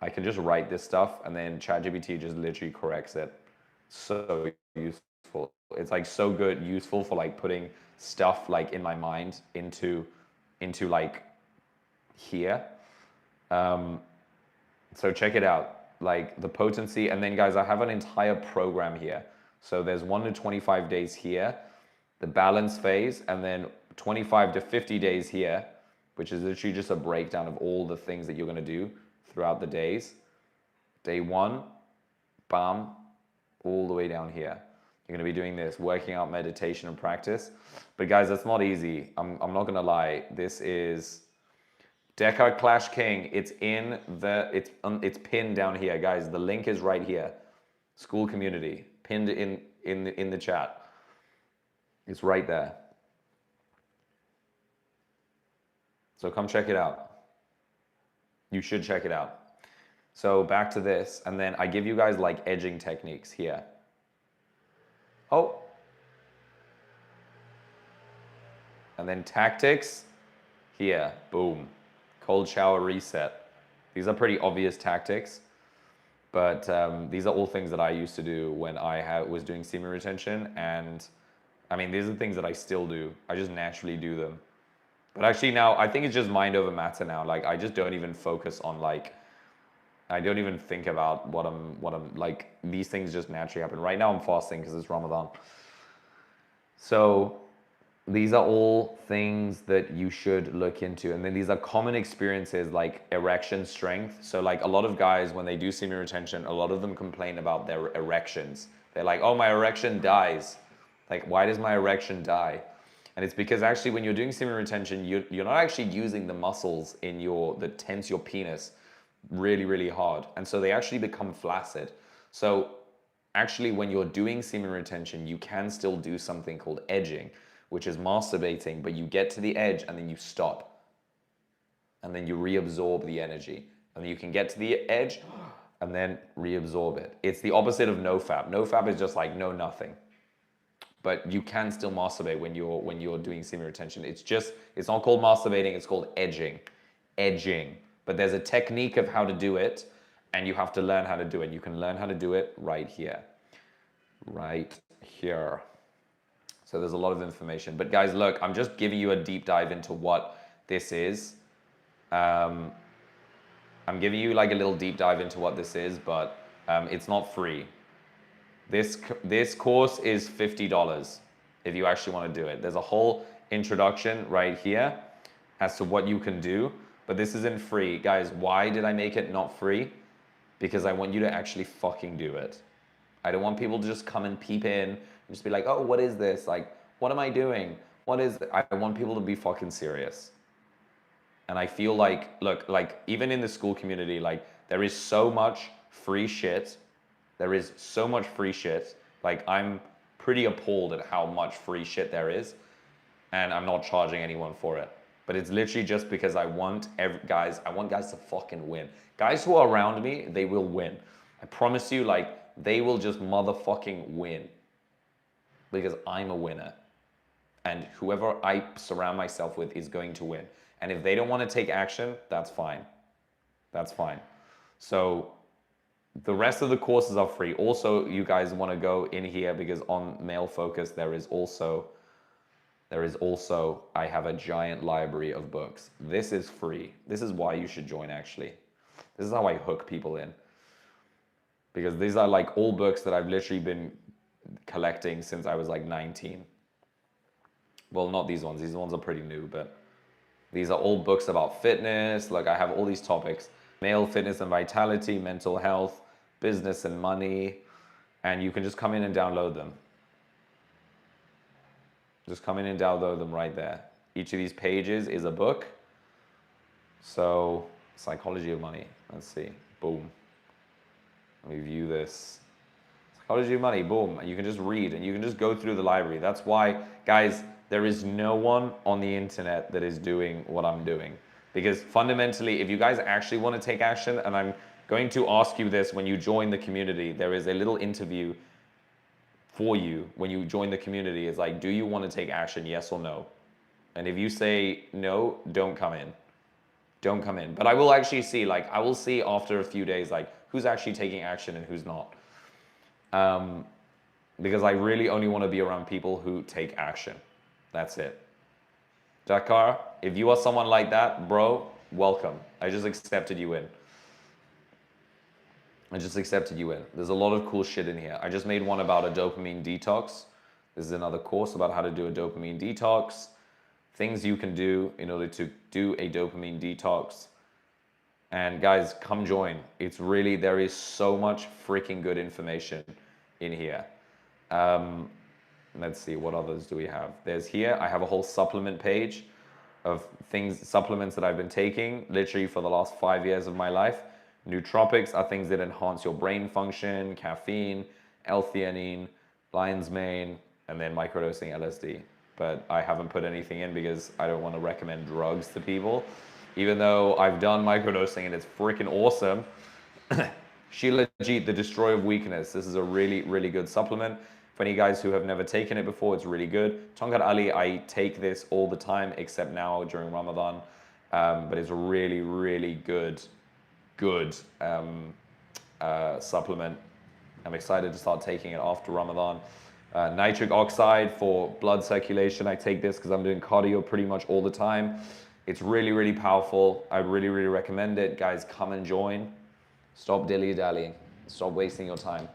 I can just write this stuff and then ChatGPT just literally corrects it. So useful. It's like so good, useful for like putting stuff like in my mind into like here. So check it out, like the potency. And then guys, I have an entire program here. So there's 1 to 25 days here, the balance phase, and then 25 to 50 days here, which is literally just a breakdown of all the things that you're going to do throughout the days. Day 1, bam, all the way down here. You're going to be doing this, working out, meditation, and practice. But guys, that's not easy. I'm not going to lie. This is Deca Clash King. It's it's pinned down here, guys. The link is right here. School community, pinned in the chat. It's right there. So come check it out. You should check it out. So back to this, and then I give you guys like edging techniques here. Oh. And then tactics here, boom. Cold shower reset. These are pretty obvious tactics, but these are all things that I used to do when I was doing semen retention. And I mean, these are things that I still do. I just naturally do them. But actually now, I think it's just mind over matter now. Like, I just don't even focus on like, I don't even think about what I'm like, these things just naturally happen. Right now I'm fasting because it's Ramadan. So these are all things that you should look into. And then these are common experiences like erection strength. So like a lot of guys, when they do semen retention, a lot of them complain about their erections. They're like, oh, my erection dies. Like, why does my erection die? And it's because actually when you're doing semen retention, you're not actually using the muscles in that tense your penis really, really hard. And so they actually become flaccid. So actually when you're doing semen retention, you can still do something called edging, which is masturbating, but you get to the edge and then you stop. And then you reabsorb the energy. And then you can get to the edge and then reabsorb it. It's the opposite of nofap. Nofap is just like no nothing. But you can still masturbate when you're doing semen retention. It's not called masturbating, it's called edging. Edging. But there's a technique of how to do it, and you have to learn how to do it. You can learn how to do it right here. Right here. So there's a lot of information. But guys, look, I'm just giving you a deep dive into what this is. I'm giving you like a little deep dive into what this is, but it's not free. This course is $50 if you actually want to do it. There's a whole introduction right here as to what you can do, but this isn't free. Guys, why did I make it not free? Because I want you to actually fucking do it. I don't want people to just come and peep in and just be like, oh, what is this? Like, what am I doing? What is it? I want people to be fucking serious. And I feel like, look, like even in the school community, like there is so much free shit. There is so much free shit. Like I'm pretty appalled at how much free shit there is. And I'm not charging anyone for it. But it's literally just because I want guys to fucking win. Guys who are around me, they will win. I promise you, like, they will just motherfucking win. Because I'm a winner. And whoever I surround myself with is going to win. And if they don't want to take action, that's fine. That's fine. So the rest of the courses are free. Also, you guys want to go in here because on Male Focus, there is also, I have a giant library of books. This is free. This is why you should join, actually. This is how I hook people in. Because these are like all books that I've literally been collecting since I was like 19. Well, not these ones. These ones are pretty new, but these are all books about fitness. Like I have all these topics: male fitness and vitality, mental health, business and money. And you can just come in and download them. Just come in and download them right there. Each of these pages is a book. So, psychology of money. Let's see. Boom. Let me view this. Psychology of money. Boom. And you can just read and you can just go through the library. That's why, guys, there is no one on the internet that is doing what I'm doing. Because fundamentally, if you guys actually want to take action, and I'm going to ask you this when you join the community, there is a little interview for you when you join the community. It's like, do you want to take action, yes or no? And if you say no, don't come in. Don't come in. But I will actually see, like, I will see after a few days, like, who's actually taking action and who's not. Because I really only want to be around people who take action. That's it. Dakar, if you are someone like that, bro, welcome. I just accepted you in. I just accepted you in. There's a lot of cool shit in here. I just made one about a dopamine detox. This is another course about how to do a dopamine detox. Things you can do in order to do a dopamine detox. And guys, come join. It's really, there is so much freaking good information in here. Let's see, what others do we have? There's here, I have a whole supplement page of supplements that I've been taking literally for the last 5 years of my life. Nootropics are things that enhance your brain function: caffeine, L-theanine, lion's mane, and then microdosing LSD. But I haven't put anything in because I don't want to recommend drugs to people. Even though I've done microdosing and it's freaking awesome. Shilajit, the Destroyer of Weakness. This is a really, really good supplement. For any guys who have never taken it before, it's really good. Tonkat Ali, I take this all the time, except now during Ramadan. But it's a really, really good supplement. I'm excited to start taking it after Ramadan. Nitric oxide for blood circulation. I take this because I'm doing cardio pretty much all the time. It's really, really powerful. I really, really recommend it. Guys, come and join. Stop dilly-dallying. Stop wasting your time.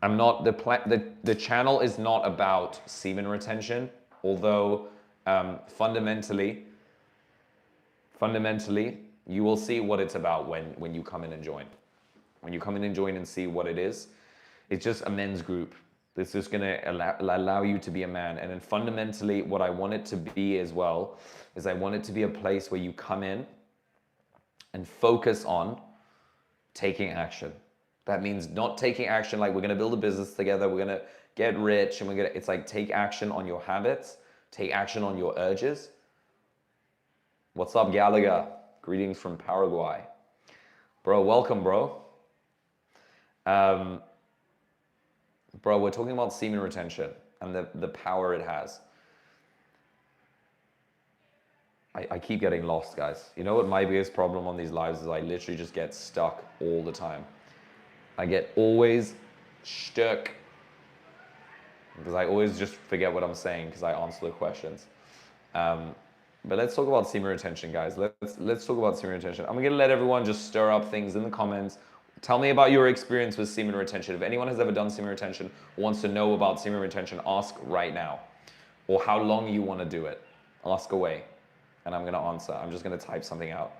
I'm not the channel is not about semen retention, although fundamentally you will see what it's about when you come in and join. When you come in and join and see what it is, it's just a men's group. It's just going to allow you to be a man. And then fundamentally, what I want it to be as well is I want it to be a place where you come in and focus on taking action. That means not taking action like we're going to build a business together, we're going to get rich, and it's like take action on your habits, take action on your urges. What's up, Gallagher? Greetings from Paraguay. Bro, welcome, bro. Bro, we're talking about semen retention and the power it has. I keep getting lost, guys. You know what my biggest problem on these lives is? I literally just get stuck all the time. I get always stuck because I always just forget what I'm saying because I answer the questions. But let's talk about semen retention, guys. Let's talk about semen retention. I'm gonna let everyone just stir up things in the comments. Tell me about your experience with semen retention. If anyone has ever done semen retention, wants to know about semen retention, ask right now. Or how long you want to do it. Ask away. And I'm going to answer. I'm just going to type something out.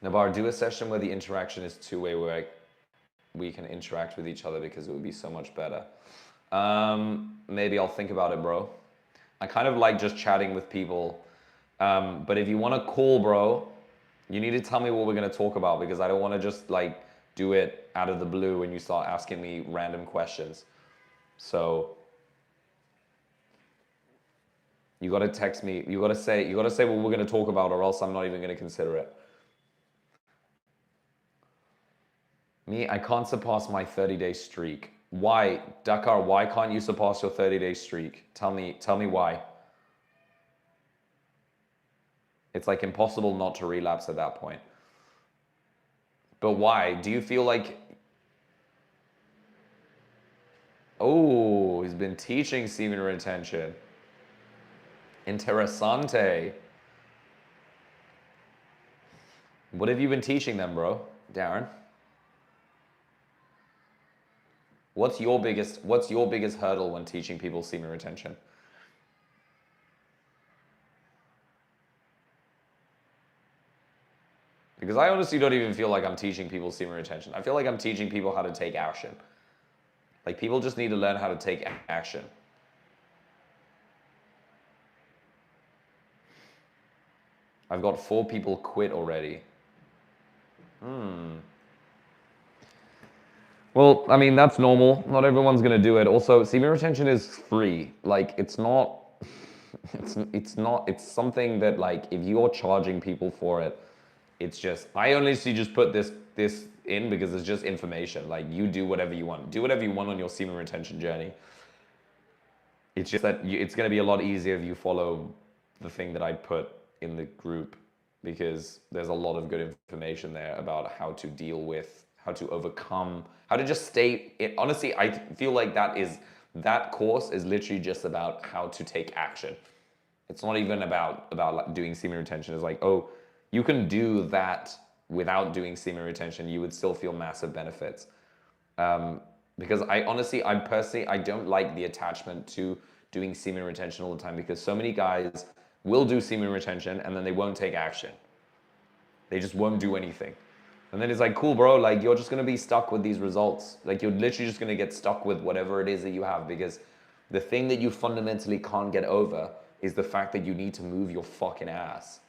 Nabar, do a session where the interaction is two-way, where we can interact with each other because it would be so much better. Maybe I'll think about it, bro. I kind of like just chatting with people. But if you want to call, bro, you need to tell me what we're going to talk about because I don't want to just like do it out of the blue when you start asking me random questions. So you got to text me. You got to say what we're going to talk about, or else I'm not even going to consider it. Me, I can't surpass my 30-day streak. Why, Dakar? Why can't you surpass your 30-day streak? Tell me why. It's like impossible not to relapse at that point. But why? Do you feel like... Oh, he's been teaching semen retention. Interessante. What have you been teaching them, bro? Darren? What's your biggest hurdle when teaching people semen retention? Because I honestly don't even feel like I'm teaching people semen retention. I feel like I'm teaching people how to take action. Like, people just need to learn how to take action. I've got 4 people quit already. Well, I mean, that's normal. Not everyone's going to do it. Also, semen retention is free. Like, it's not, it's something that, like, if you're charging people for it, it's just, I honestly just put this in because it's just information. Like, you do whatever you want. Do whatever you want on your semen retention journey. It's just that it's going to be a lot easier if you follow the thing that I put in the group, because there's a lot of good information there about how to deal with, how to overcome, how to just stay. Honestly, I feel like that course is literally just about how to take action. It's not even about like doing semen retention. It's like, oh, you can do that without doing semen retention. You would still feel massive benefits. Because I personally, I don't like the attachment to doing semen retention all the time, because so many guys will do semen retention and then they won't take action. They just won't do anything. And then it's like, cool, bro, like, you're just going to be stuck with these results. Like, you're literally just going to get stuck with whatever it is that you have, because the thing that you fundamentally can't get over is the fact that you need to move your fucking ass.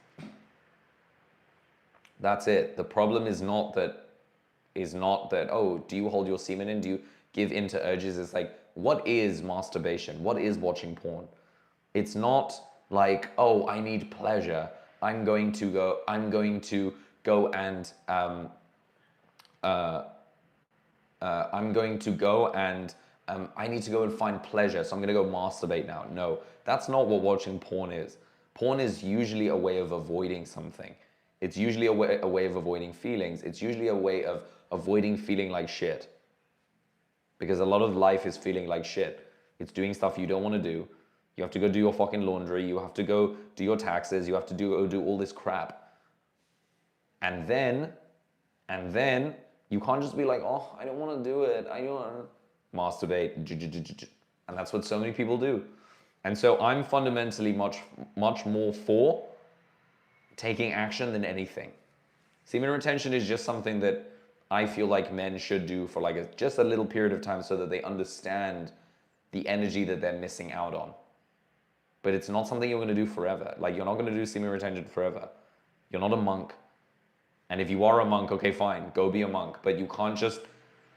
That's it. The problem is not that, oh, do you hold your semen in? Do you give into urges? It's like, what is masturbation? What is watching porn? It's not like, oh, I need pleasure. I'm going to go and I need to go and find pleasure, so I'm going to go masturbate now. No, that's not what watching porn is. Porn is usually a way of avoiding something. It's usually a way of avoiding feelings. It's usually a way of avoiding feeling like shit. because a lot of life is feeling like shit. It's doing stuff you don't want to do. You have to go do your fucking laundry. You have to go do your taxes. You have to do all this crap. And then you can't just be like, oh, I don't want to do it. I don't want to masturbate. And that's what so many people do. And so I'm fundamentally much more for taking action than anything. Semen retention is just something that I feel like men should do for like just a little period of time so that they understand the energy that they're missing out on. But it's not something you're going to do forever. Like, you're not going to do semen retention forever. You're not a monk. And if you are a monk, okay, fine, go be a monk. But you can't just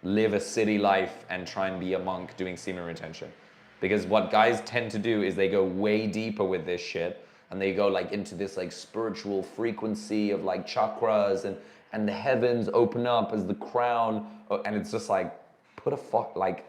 live a city life and try and be a monk doing semen retention. Because what guys tend to do is they go way deeper with this shit, and they go like into this like spiritual frequency of like chakras, and the heavens open up as the crown, and it's just like, put a fuck, like,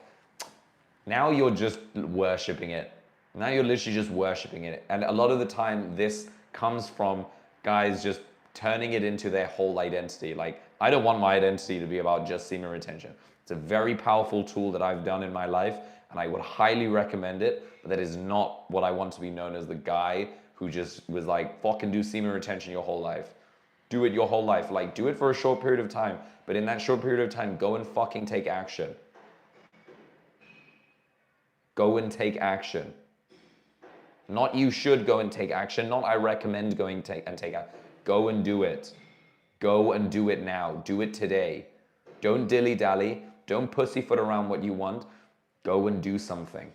now you're just worshipping it. Now you're literally just worshipping it. And a lot of the time this comes from guys just turning it into their whole identity. Like, I don't want my identity to be about just semen retention. It's a very powerful tool that I've done in my life, and I would highly recommend it, but that is not what I want to be known as, the guy who just was like, fucking do semen retention your whole life. Do it your whole life. Like, do it for a short period of time, but in that short period of time, go and fucking take action. Go and take action. Not you should go and take action, not I recommend going take action. Go and do it. Go and do it now. Do it today. Don't dilly-dally. Don't pussyfoot around what you want. Go and do something.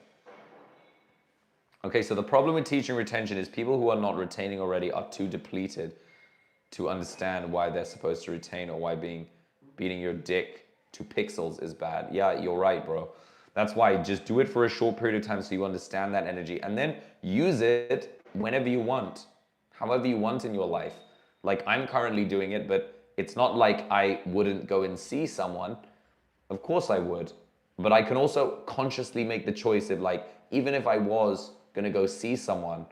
Okay, so the problem with teaching retention is people who are not retaining already are too depleted to understand why they're supposed to retain, or why beating your dick to pixels is bad. Yeah, you're right, bro. That's why just do it for a short period of time so you understand that energy, and then use it whenever you want, however you want in your life. Like, I'm currently doing it, but it's not like I wouldn't go and see someone. Of course I would. But I can also consciously make the choice of, like, even if I was going to go see someone,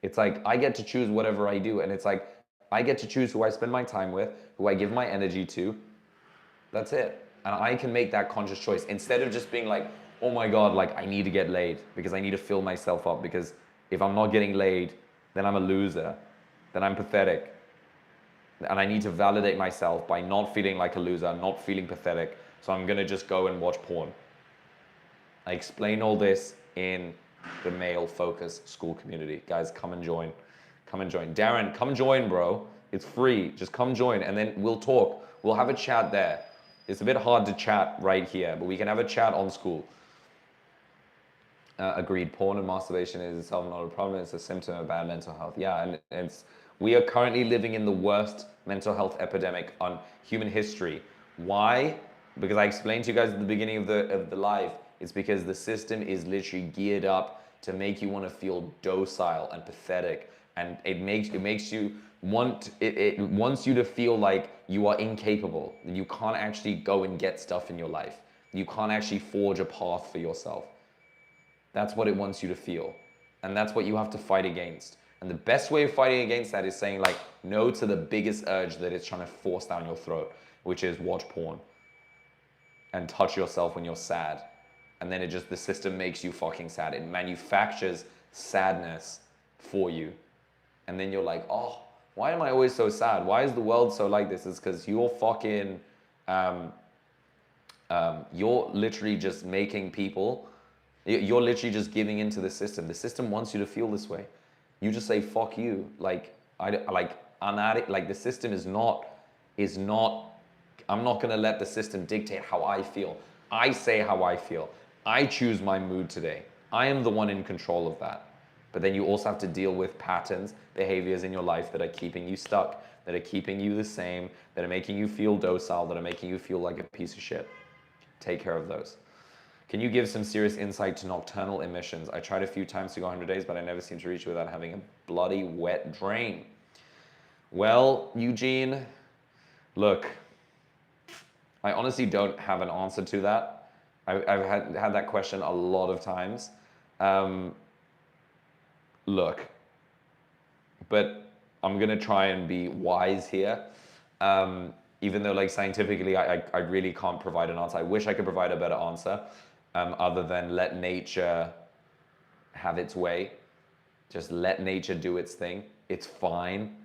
it's like I get to choose whatever I do. And it's like I get to choose who I spend my time with, who I give my energy to. That's it. And I can make that conscious choice instead of just being like, oh my God, like, I need to get laid because I need to fill myself up, because if I'm not getting laid, then I'm a loser, then I'm pathetic. And I need to validate myself by not feeling like a loser, not feeling pathetic. So I'm going to just go and watch porn. I explain all this in the male focus school community. Guys, come and join. Come and join. Darren, come join, bro. It's free. Just come join, and then we'll talk. We'll have a chat there. It's a bit hard to chat right here, but we can have a chat on school. Agreed. Porn and masturbation is itself not a problem. It's a symptom of bad mental health. Yeah, and we are currently living in the worst mental health epidemic on human history. Why? Because I explained to you guys at the beginning of the live. It's because the system is literally geared up to make you want to feel docile and pathetic, and it makes you want it wants you to feel like you are incapable, that you can't actually go and get stuff in your life. You can't actually forge a path for yourself. That's what it wants you to feel. And that's what you have to fight against. And the best way of fighting against that is saying like no to the biggest urge that it's trying to force down your throat, which is watch porn and touch yourself when you're sad. And then the system makes you fucking sad. It manufactures sadness for you. And then you're like, oh, why am I always so sad? Why is the world so like this? It's because you're fucking, you're literally just making people, you're literally just giving into the system. The system wants you to feel this way. You just say, fuck you. Like, the system is not, I'm not gonna let the system dictate how I feel. I say how I feel. I choose my mood today. I am the one in control of that. But then you also have to deal with patterns, behaviors in your life that are keeping you stuck, that are keeping you the same, that are making you feel docile, that are making you feel like a piece of shit. Take care of those. Can you give some serious insight to nocturnal emissions? I tried a few times to go 100 days, but I never seem to reach it without having a bloody wet drain. Well, Eugene, look, I honestly don't have an answer to that. I've had that question a lot of times. Look, but I'm going to try and be wise here. even though like scientifically I really can't provide an answer. I wish I could provide a better answer, other than let nature have its way. Just let nature do its thing. It's fine.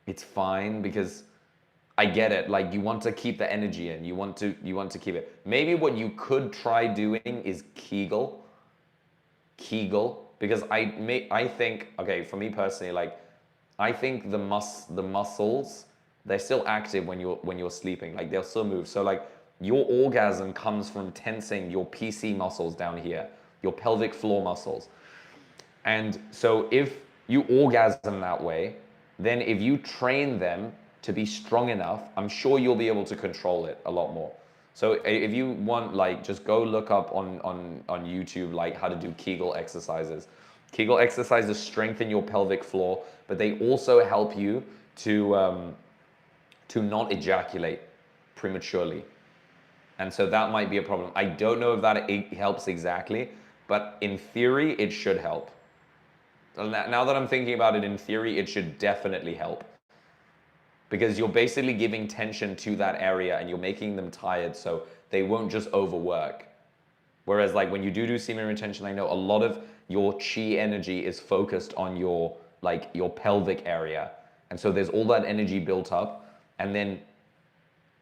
It's fine because I get it. Like you want to keep the energy in. You want to keep it. Maybe what you could try doing is Kegel, because I think, okay, for me personally, like I think the muscles, they're still active when you're sleeping. Like they'll still move. So like your orgasm comes from tensing your PC muscles down here, your pelvic floor muscles. And so if you orgasm that way, then if you train them to be strong enough, I'm sure you'll be able to control it a lot more. So if you want, like, just go look up on YouTube, like how to do Kegel exercises. Kegel exercises strengthen your pelvic floor, but they also help you to not ejaculate prematurely. And so that might be a problem. I don't know if that helps exactly, but in theory, it should help. Now that I'm thinking about it, in theory, it should definitely help. Because you're basically giving tension to that area and you're making them tired so they won't just overwork. Whereas like when you do semen retention, I know a lot of your chi energy is focused on your pelvic area. And so there's all that energy built up, and then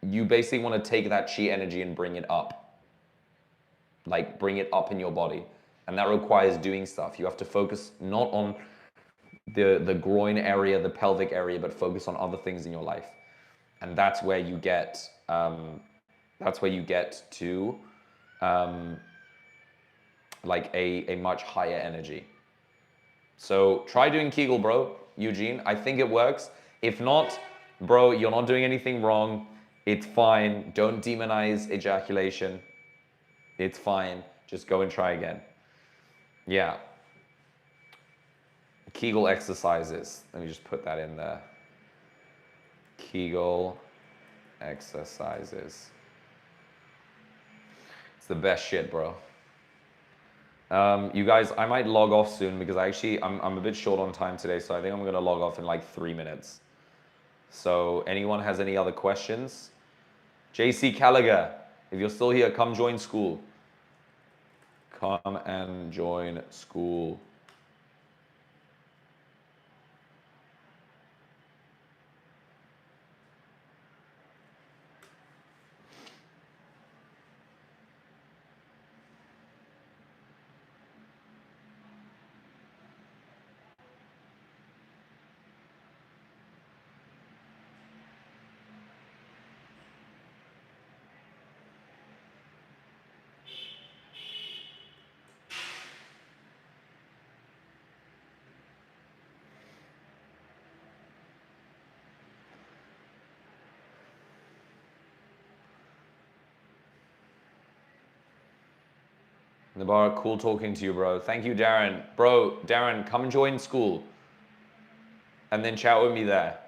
you basically want to take that chi energy and bring it up. Like bring it up in your body. And that requires doing stuff. You have to focus not on the groin area, the pelvic area, but focus on other things in your life. And that's where you get to like a much higher energy. So try doing Kegel, bro, Eugene. I think it works. If not, bro, you're not doing anything wrong. It's fine. Don't demonize ejaculation. It's fine. Just go and try again. Yeah. Kegel exercises. Let me just put that in there. Kegel exercises. It's the best shit, bro. You guys, I might log off soon because I'm a bit short on time today, so I think I'm gonna log off in like 3 minutes. So anyone has any other questions? JC Callagher, if you're still here, come join school. Come and join school. Nabar, cool talking to you, bro. Thank you, Darren. Bro, Darren, come join school. And then chat with me there.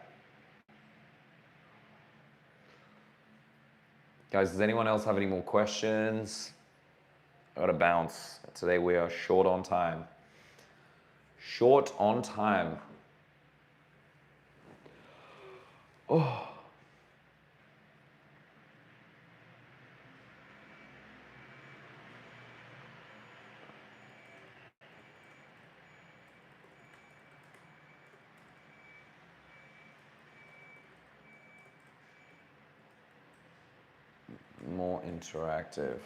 Guys, does anyone else have any more questions? I gotta bounce. Today we are short on time. Short on time. Oh. More interactive.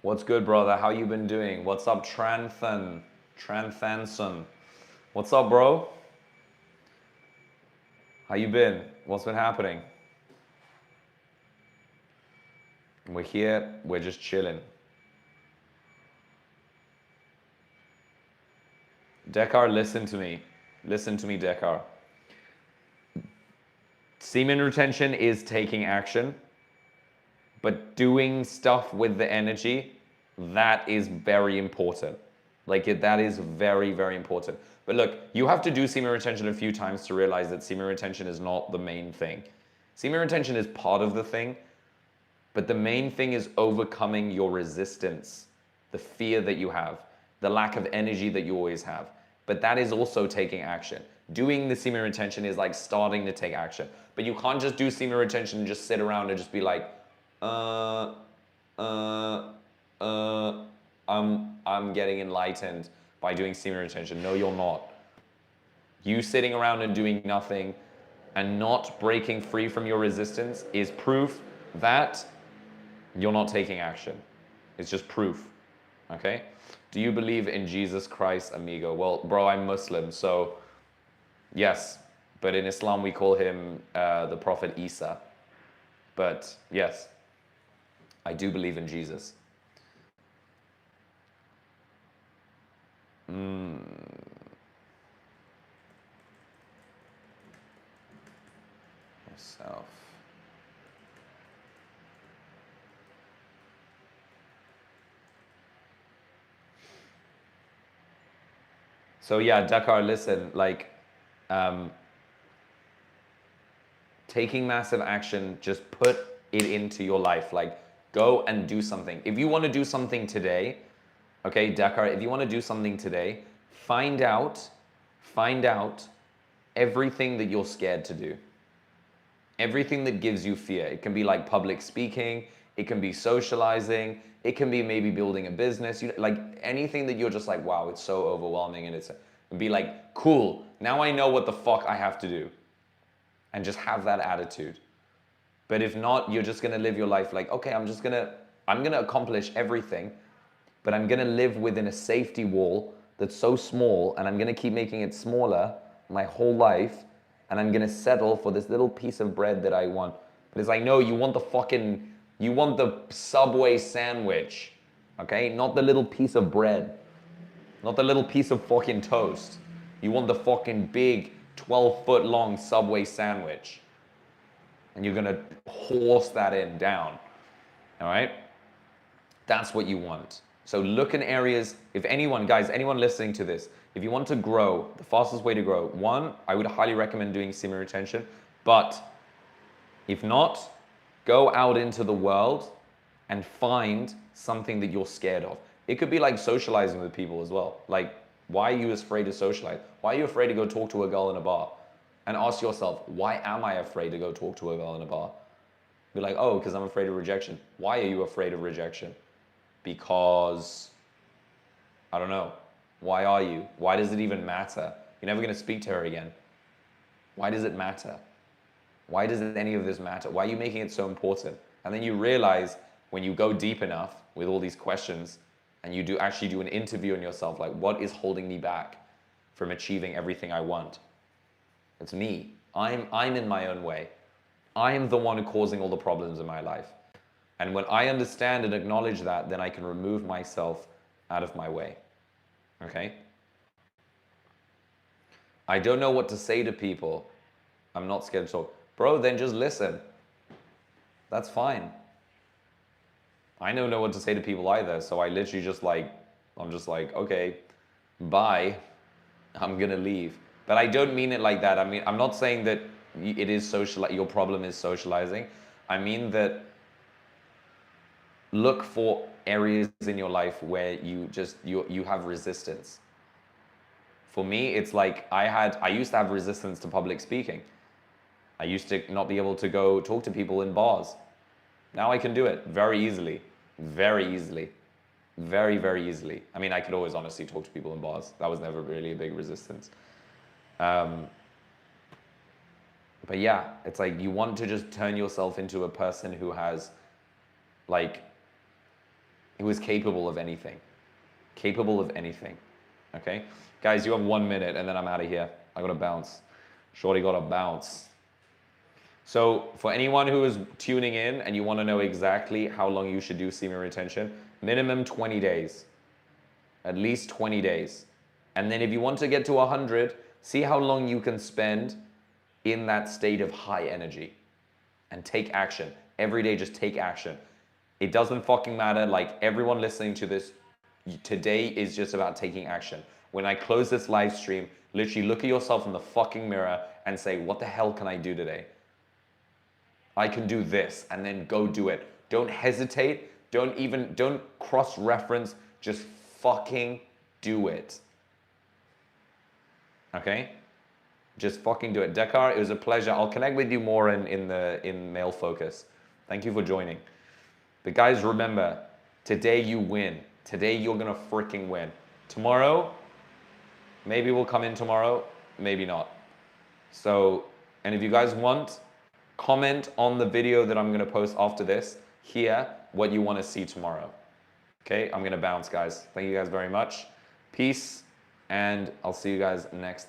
What's good, brother? How you been doing? What's up, Tranthan? Tranthanson. What's up, bro? How you been? What's been happening? We're here. We're just chilling. Dekar, listen to me. Listen to me, Dekar. Semen retention is taking action, but doing stuff with the energy, that is very important. That is very, very important. But look, you have to do semen retention a few times to realize that semen retention is not the main thing. Semen retention is part of the thing, but the main thing is overcoming your resistance. the fear that you have, the lack of energy that you always have. But that is also taking action. Doing the semen retention is like starting to take action. But you can't just do semen retention and just sit around and just be like, uh, uh, I'm getting enlightened by doing semen retention. No, you're not. You sitting around and doing nothing and not breaking free from your resistance is proof that you're not taking action. It's just proof, okay? Do you believe in Jesus Christ, amigo? Well, bro, I'm Muslim, so yes. But in Islam, we call him the Prophet Isa. But yes, I do believe in Jesus. Yourself. So yeah, Dakar, listen, like, taking massive action, just put it into your life. Like, go and do something. If you want to do something today, okay, Dakar, if you want to do something today, find out everything that you're scared to do. Everything that gives you fear. It can be like public speaking, it can be socializing, it can be maybe building a business, like anything that you're just like, wow, it's so overwhelming, and be like, cool, now I know what the fuck I have to do. And just have that attitude. But if not, you're just gonna live your life like, okay, I'm gonna accomplish everything, but I'm gonna live within a safety wall that's so small, and I'm gonna keep making it smaller my whole life, and I'm gonna settle for this little piece of bread that I want. But it's like, no, you want the Subway sandwich, okay? Not the little piece of bread. Not the little piece of fucking toast. You want the fucking big 12-foot long Subway sandwich. And you're gonna horse that in down, all right? That's what you want. So look in areas, if anyone, guys, anyone listening to this, if you want to grow, the fastest way to grow, one, I would highly recommend doing semen retention, but if not, go out into the world and find something that you're scared of. It could be like socializing with people as well. Like, why are you afraid to socialize? Why are you afraid to go talk to a girl in a bar? And ask yourself, why am I afraid to go talk to a girl in a bar? Be like, oh, because I'm afraid of rejection. Why are you afraid of rejection? Because, I don't know. Why are you? Why does it even matter? You're never going to speak to her again. Why does it matter? Why does any of this matter? Why are you making it so important? And then you realize when you go deep enough with all these questions and you do actually do an interview on yourself, like, what is holding me back from achieving everything I want? It's me. I'm in my own way. I am the one causing all the problems in my life. And when I understand and acknowledge that, then I can remove myself out of my way. Okay? I don't know what to say to people. I'm not scared to talk. Bro, then just listen. That's fine. I don't know what to say to people either, so I literally just like, I'm just like, okay, bye. I'm gonna leave. But I don't mean it like that. I mean, I'm not saying that it is social, your problem is socializing. I mean that look for areas in your life where you have resistance. For me, it's like I used to have resistance to public speaking. I used to not be able to go talk to people in bars. Now I can do it very easily, very easily, very, very easily. I mean, I could always honestly talk to people in bars. That was never really a big resistance. But yeah, it's like you want to just turn yourself into a person who has, like, who is capable of anything. Capable of anything. Okay? Guys, you have 1 minute and then I'm out of here. I gotta bounce. Shorty gotta bounce. So for anyone who is tuning in and you want to know exactly how long you should do semen retention, minimum 20 days. At least 20 days. And then if you want to get to 100, see how long you can spend in that state of high energy. And take action. Every day, just take action. It doesn't fucking matter. Like, everyone listening to this, today is just about taking action. When I close this live stream, literally look at yourself in the fucking mirror and say, what the hell can I do today? I can do this, and then go do it. Don't hesitate. Don't cross-reference. Just fucking do it. Okay? Just fucking do it. Dekar, it was a pleasure. I'll connect with you more in Male Focus. Thank you for joining. But guys, remember, today you win. Today you're gonna freaking win. Tomorrow, maybe we'll come in tomorrow, maybe not. So, and if you guys want, comment on the video that I'm gonna post after this here what you wanna see tomorrow. Okay, I'm gonna bounce, guys. Thank you guys very much. Peace, and I'll see you guys next